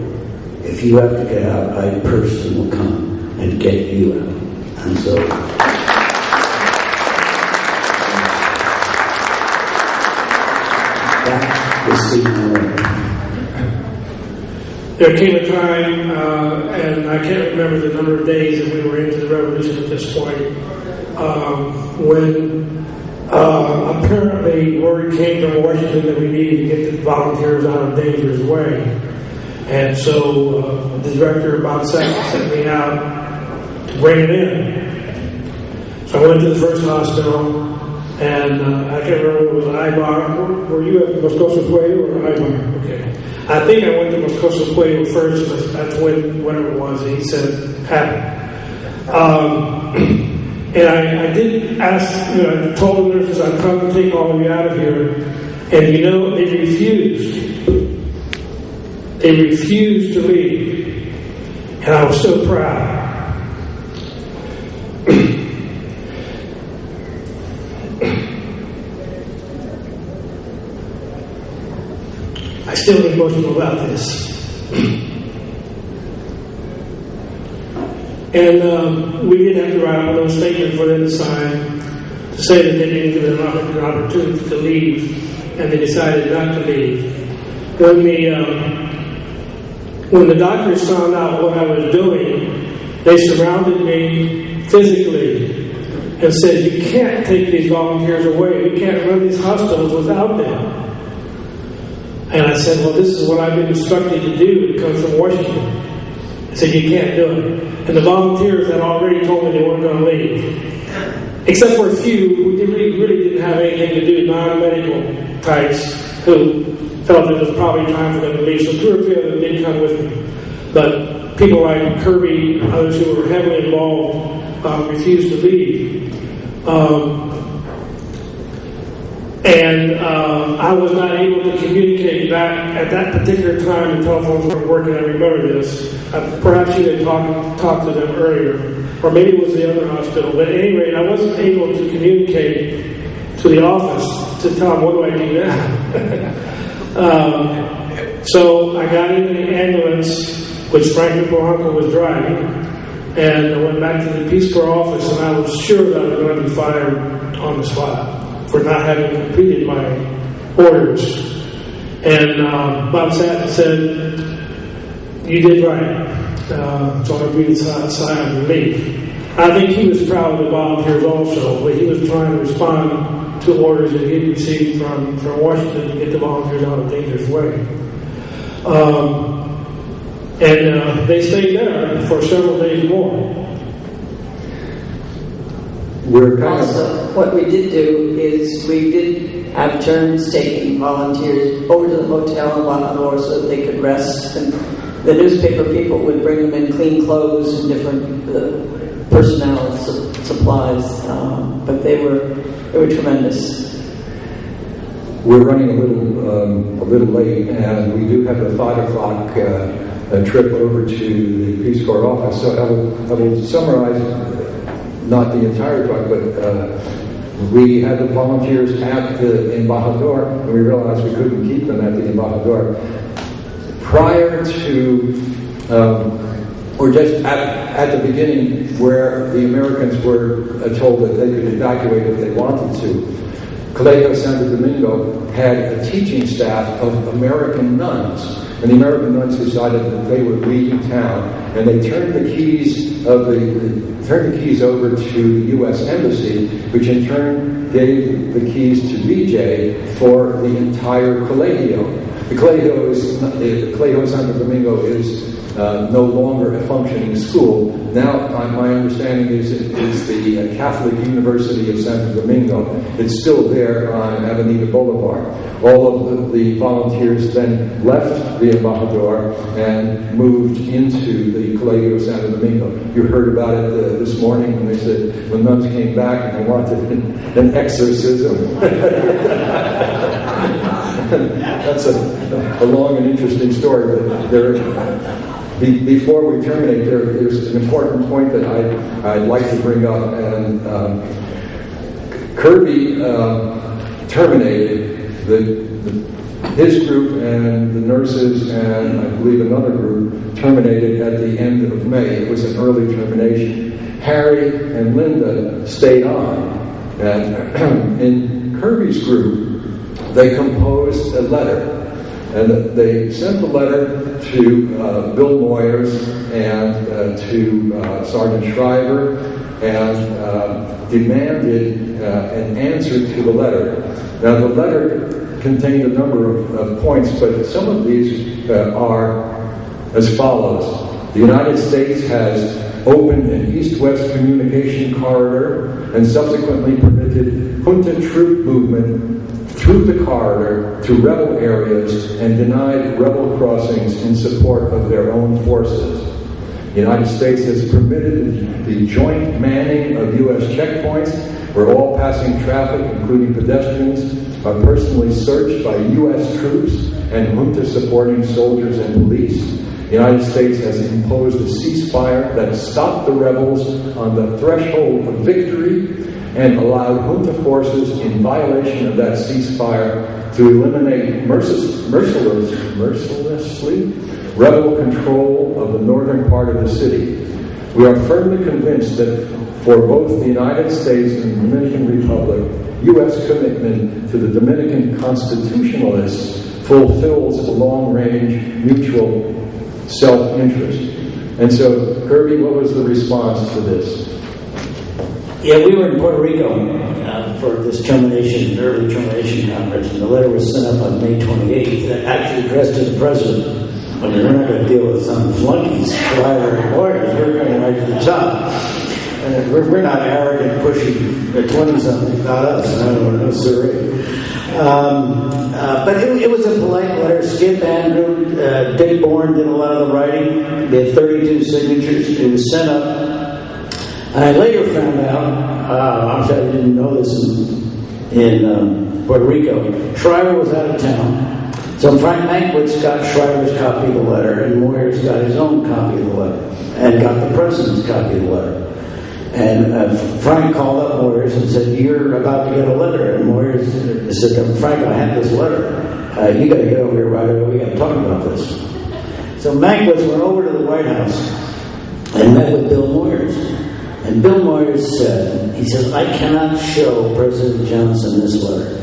If you have to get out, I personally will come and get you out. And so there came a time, and I can't remember the number of days that we were into the revolution at this point, when apparently word came from Washington that we needed to get the volunteers out of dangerous way. And so the director about sent me out to bring it in. So I went to the first hospital, and I can't remember if it was Ibar. Were you at Moscoso Pueblo or Ibar? Okay. I think I went to Moscoso Pueblo first, but that's whenever it was, and he said, happy. And I did ask, I told the nurses I'd come to take all of you out of here, and they refused. They refused to leave. And I was so proud. I still get emotional about this. And we didn't have to write out no statement for them to sign. to say that they didn't give them an opportunity to leave, and they decided not to leave. When the doctors found out what I was doing, they surrounded me physically and said, "You can't take these volunteers away. We can't run these hospitals without them." And I said, "Well, this is what I've been instructed to do. It comes from Washington." I said, "You can't do it." And the volunteers had already told me they weren't going to leave, except for a few who really didn't have anything to do, non-medical types, who felt that it was probably time for them to leave. So 2 or 3 of them did come with me. But people like Kirby, others who were heavily involved, refused to leave. I was not able to communicate back at that particular time. The telephones weren't working. I remember this. Perhaps you had talked to them earlier, or maybe it was the other hospital. But at any rate, I wasn't able to communicate to the office to tell them, what do I do now? So I got in the ambulance, which Franklin Polanco was driving, and I went back to the Peace Corps office, and I was sure that I was going to be fired on the spot for not having completed my orders. And Bob Satin said, "You did right." So I breathed a sigh of relief. I think he was proud of the volunteers also, but he was trying to respond to orders that he had received from Washington to get the volunteers out of dangerous way. They stayed there for several days more. Also, what we did do is we did have turns taking volunteers over to the hotel in Bajador so that they could rest. And the newspaper people would bring them in clean clothes and different personnel supplies, but they were tremendous. We're running a little late, and we do have a 5 o'clock trip over to the Peace Corps office. So I will summarize, not the entire talk, but we had the volunteers at the Embajador, and we realized we couldn't keep them at the Embajador. Prior to, or just at the beginning, where the Americans were told that they could evacuate if they wanted to, Colegio Santo Domingo had a teaching staff of American nuns, and the American nuns decided that they would leave town, and they turned the keys over to the U.S. Embassy, which in turn gave the keys to BJ for the entire Colegio. The Colegio Santo Domingo is no longer a functioning school. Now, my understanding is the Catholic University of Santo Domingo. It's still there on Avenida Boulevard. All of the volunteers then left the Embajador and moved into the Colegio Santo Domingo. You heard about it this morning when they said when nuns came back and they wanted an exorcism. That's a long and interesting story, but before we terminate, there's an important point that I'd like to bring up. And Kirby terminated his group, and the nurses and I believe another group terminated at the end of May. It was an early termination. Harry and Linda stayed on, and in Kirby's group, they composed a letter, and they sent the letter to Bill Moyers and to Sergeant Shriver, and demanded an answer to the letter. Now, the letter contained a number of points, but some of these are as follows. The United States has opened an east-west communication corridor and subsequently permitted junta troop movement through the corridor to rebel areas and denied rebel crossings in support of their own forces. The United States has permitted the joint manning of U.S. checkpoints where all passing traffic, including pedestrians, are personally searched by U.S. troops and junta-supporting soldiers and police. The United States has imposed a ceasefire that stopped the rebels on the threshold of victory and allowed junta forces in violation of that ceasefire to eliminate mercilessly rebel control of the northern part of the city. We are firmly convinced that for both the United States and the Dominican Republic, U.S. commitment to the Dominican constitutionalists fulfills a long-range mutual self-interest. And so, Kirby, what was the response to this? Yeah, we were in Puerto Rico for this early termination conference, and the letter was sent up on May 28th, actually addressed to the president. When we're not going to deal with some flunkies, Schreiber and lawyers, we're going right to the top. And we're not arrogant, pushy 20-somethings, not us. No, sir. But it was a polite letter. Skip Andrew, Dick Bourne did a lot of the writing. They had 32 signatures. It was sent up. And I later found out, I didn't know this in Puerto Rico, Schreiber was out of town. So Frank Mankiewicz got Schreiber's copy of the letter, and Moyers got his own copy of the letter, and got the president's copy of the letter. And Frank called up Moyers and said, "You're about to get a letter." And Moyers said, "Frank, I have this letter. You got to get over here right away. We got to talk about this." So Mankiewicz went over to the White House and met with Bill Moyers. And Bill Moyers said, he says, "I cannot show President Johnson this letter."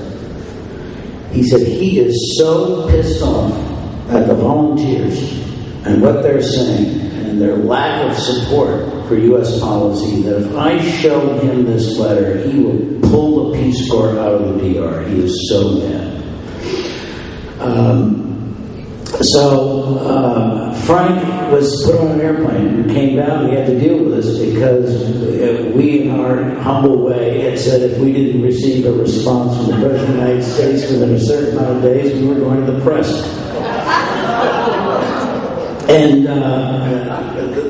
He said, "He is so pissed off at the volunteers and what they're saying and their lack of support for U.S. policy that if I show him this letter, he will pull the Peace Corps out of the DR. He is so mad." So Frank was put on an airplane and came down. We had to deal with this because we, in our humble way, had said if we didn't receive a response from the President of the United States within a certain amount of days, we were going to the press. And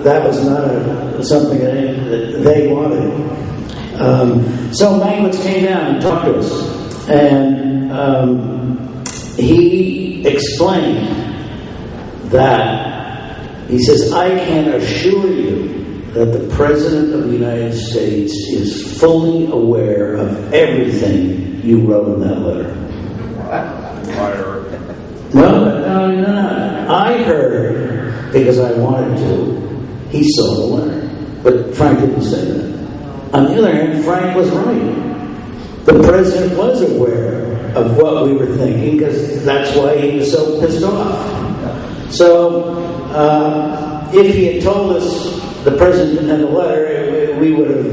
that was not something that they wanted. So Mankiewicz came down and talked to us. And he explained that, he says, "I can assure you that the President of the United States is fully aware of everything you wrote in that letter." No. I heard, because I wanted to, he saw the letter. But Frank didn't say that. On the other hand, Frank was right. The President was aware of what we were thinking, because that's why he was so pissed off. So, if he had told us, the President in the letter, we would have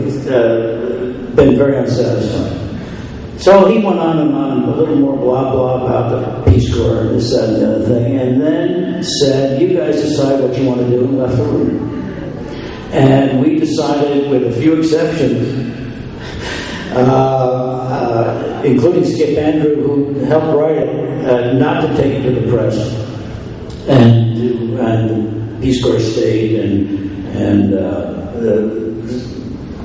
been very unsatisfied. So he went on and on, a little more blah blah about the Peace Corps and this, that, and the other thing, and then said, "You guys decide what you want to do," and left the room. And we decided, with a few exceptions, including Skip Andrew, who helped write it, not to take it to the press. And the Peace Corps stayed, and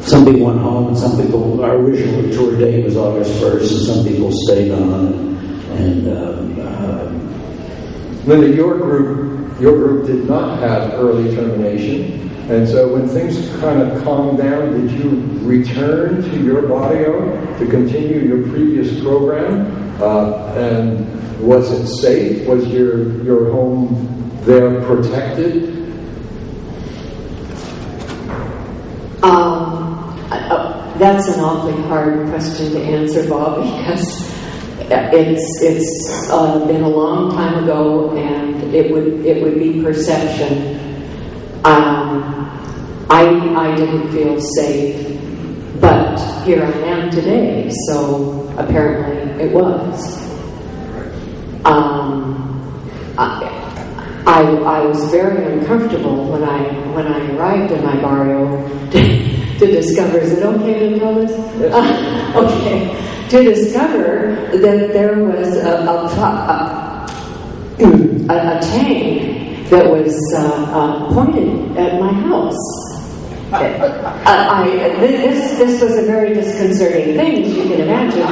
some people went home, and some people, our original tour date was August 1st, and some people stayed on. And Linda, your group did not have early termination, and so when things kind of calmed down, did you return to your barrio to continue your previous program? And was it safe? Was your home there protected? That's an awfully hard question to answer, Bob, because it's been a long time ago, and it would be perception. I didn't feel safe, but here I am today, so apparently it was. I was very uncomfortable when I arrived in my barrio to discover, is it okay to tell this? Okay. To discover that there was a tank that was pointed at my house. This was a very disconcerting thing, as you can imagine.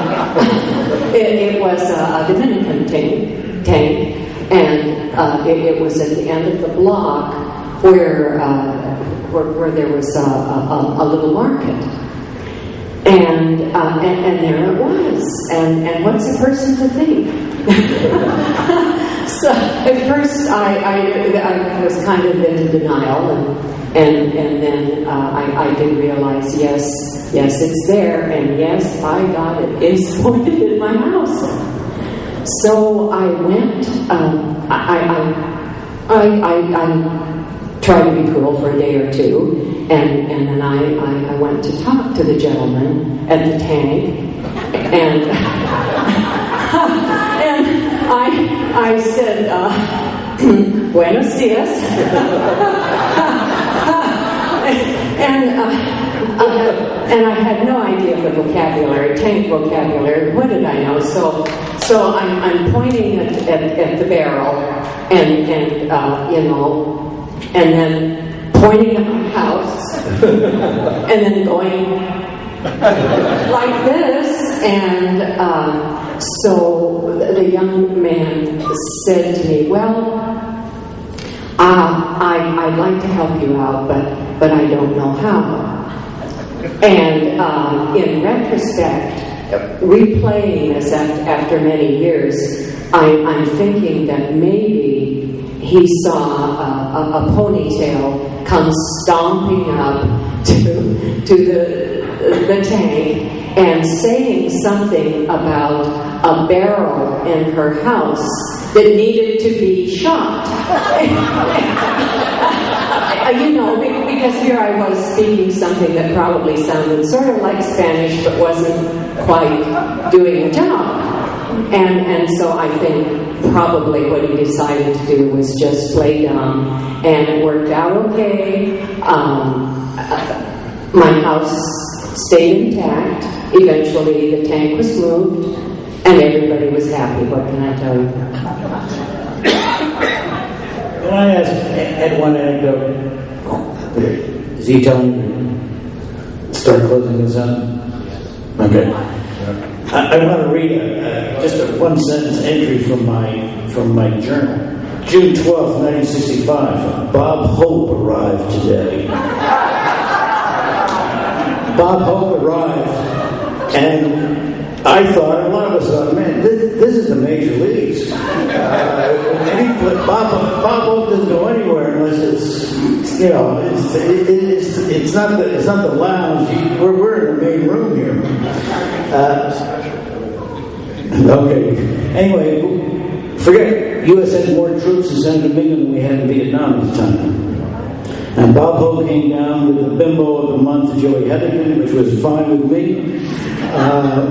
It was a Dominican tank, and it was at the end of the block where there was a little market. And there it was. And what's a person to think? So at first I was kind of in denial, and then I did realize, yes, it's there, and yes, by God, it is pointed in my house. So I went. I tried to be cool for a day or two, and then I went to talk to the gentleman at the tank, and I said, buenos dias. And I had no idea of the vocabulary, tank vocabulary. What did I know? So I'm pointing at the barrel, and and then pointing at my house, and then going like this. And so the young man said to me, "Well, I'd like to help you out, but I don't know how." And in retrospect, replaying this after many years, I'm thinking that maybe he saw a ponytail come stomping up to the tank and saying something about a barrel in her house that needed to be shot. Because here I was speaking something that probably sounded sort of like Spanish but wasn't quite doing the job. And so I think probably what he decided to do was just play dumb, and it worked out okay. My house stayed intact. Eventually the tank was moved, and everybody was happy. What can I tell you? Can I ask Ed one anecdote? Is he telling you to start closing this up? Okay. I want to read just a one-sentence entry from my journal. June 12th, 1965. Bob Hope arrived today. Bob Hope arrived, and I thought, a lot of us thought, man, this is the major leagues. Bob Hope doesn't go anywhere unless it's not the lounge. We're in the main room here. Okay. Anyway, forget U.S. had more troops in San Domingo than we had in Vietnam at the time. And Bob Hope came down with the bimbo of the month, Joey Heatherton, which was fine with me,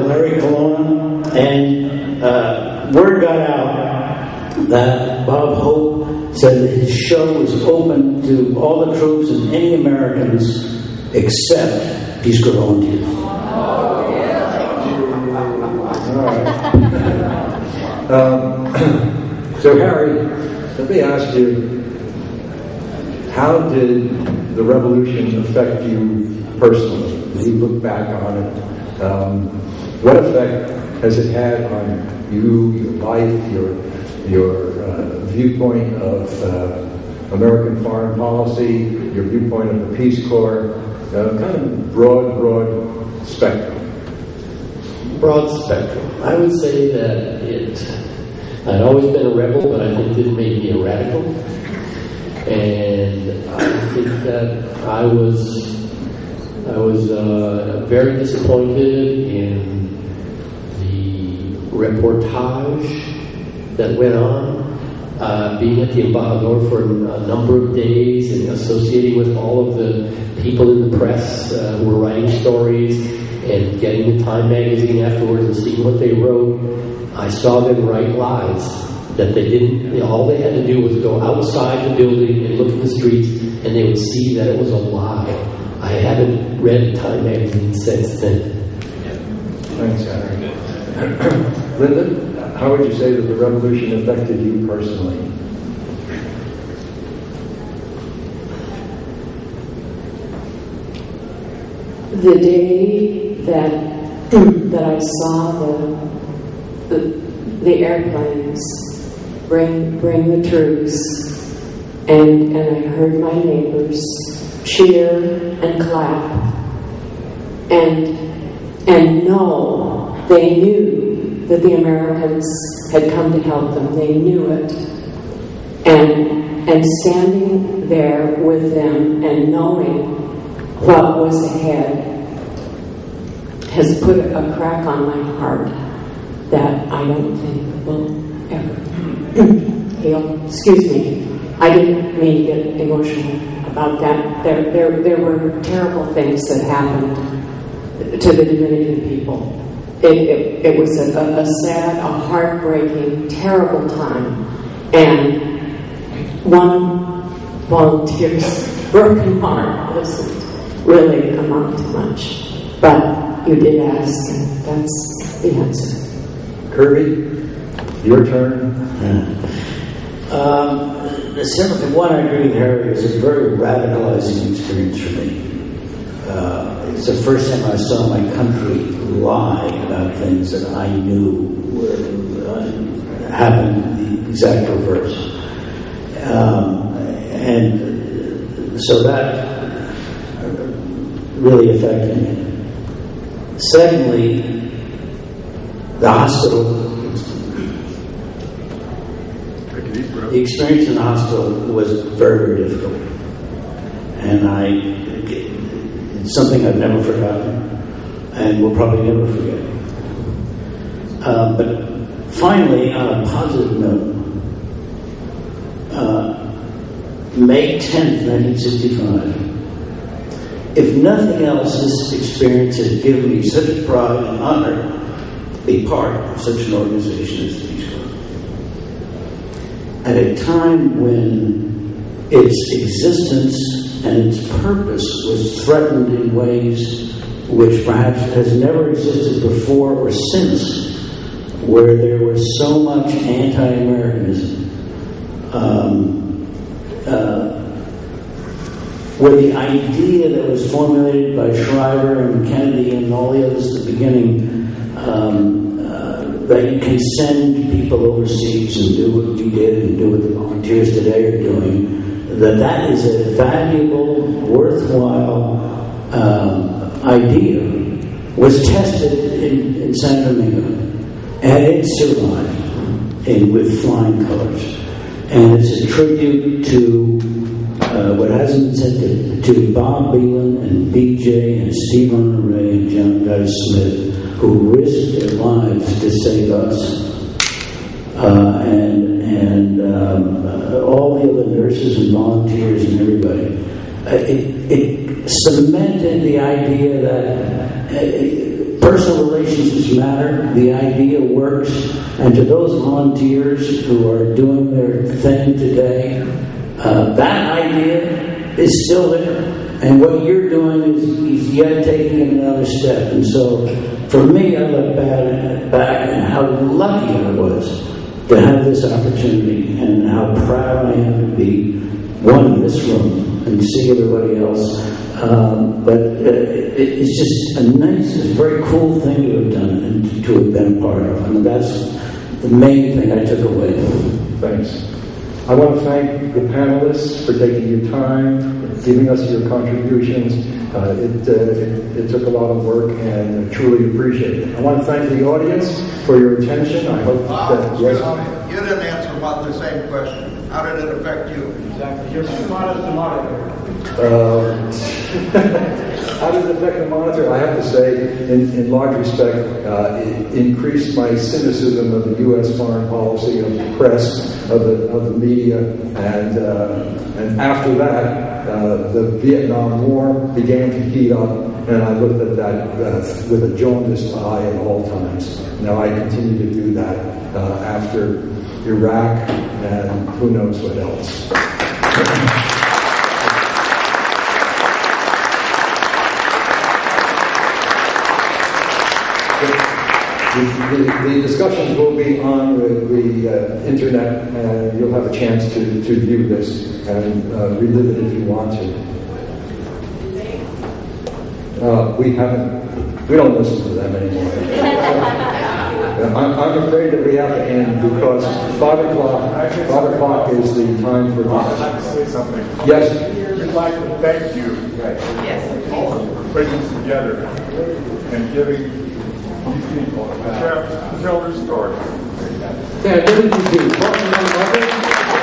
Larry Colonna, and word got out that Bob Hope said that his show was open to all the troops and any Americans except Peace Corps volunteers. So Harry, let me ask you, how did the revolution affect you personally? As you look back on it, what effect has it had on you, your life, your viewpoint of American foreign policy, your viewpoint of the Peace Corps, kind of broad spectrum? Broad spectrum. I would say that I'd always been a rebel, but I think it made me a radical. And I think that I was very disappointed in the reportage that went on. Being at the Embajador for a number of days and associating with all of the people in the press who were writing stories, and getting the Time magazine afterwards and seeing what they wrote, I saw them write lies that they didn't. All they had to do was go outside the building and look in the streets, and they would see that it was a lie. I haven't read Time magazine since then. Thanks, Harry. Linda, how would you say that the revolution affected you personally? The day that I saw the airplanes bring the troops, and I heard my neighbors cheer and clap, and and know they knew that the Americans had come to help them. They knew it. And standing there with them and knowing what was ahead has put a crack on my heart that I don't think will ever heal. Excuse me. I didn't mean to get emotional about that. There were terrible things that happened to the Dominican people. It was a sad, a heartbreaking, terrible time. And one volunteer's broken heart doesn't really amount to much. But you did ask, and that's the answer. Kirby, your turn. Several things. One, I agree with Harry. It was a very radicalizing experience for me. It's the first time I saw my country lie about things that I knew were happened the exact reverse. And so that really affected me. Secondly, the hospital. The experience in the hospital was very, very difficult. And it's something I've never forgotten and will probably never forget. But finally, on a positive note, May 10th, 1965, if nothing else, this experience has given me such pride and honor to be part of such an organization as the Peace Corps. At a time when its existence and its purpose was threatened in ways which perhaps has never existed before or since, where there was so much anti-Americanism, where the idea that was formulated by Shriver and Kennedy and all the others at the beginning, that you can send people overseas and do what you did and do what the volunteers today are doing, that is a valuable, worthwhile idea, was tested in San Domingo, and it survived with flying colors. And it's a tribute to what hasn't been said to Bob Beelan and BJ and Steve Honoré and John Guy Smith, who risked their lives to save us, and all the other nurses and volunteers and everybody. It cemented the idea that personal relationships matter, the idea works, and to those volunteers who are doing their thing today, that idea is still there. And what you're doing is yet taking another step. And so, for me, I look back and how lucky I was to have this opportunity, and how proud I am to be one in this room and see everybody else. But it's just a nice, very cool thing to have done and to have been a part of. I mean, that's the main thing I took away. Thanks. I want to thank the panelists for taking your time, giving us your contributions. It took a lot of work, and I truly appreciate it. I want to thank the audience for your attention. I hope that, yes. You didn't answer the same question. How did it affect you? Exactly. You're smart as the monitor. How does it affect the monitor? I have to say, in large respect, it increased my cynicism of the U.S. foreign policy, of the press, of the media, and after that, the Vietnam War began to heat up, and I looked at that with a jaundiced eye at all times. Now I continue to do that after Iraq and who knows what else. The discussions will be on the internet, and you'll have a chance to view this and relive it if you want to. We don't listen to them anymore. I'm afraid that we have to end because 5 o'clock is the time for. I'd like to say something. Yes. We'd like to thank you. Yes. putting this together and giving these people a chance to tell their story. Okay, I believe you do.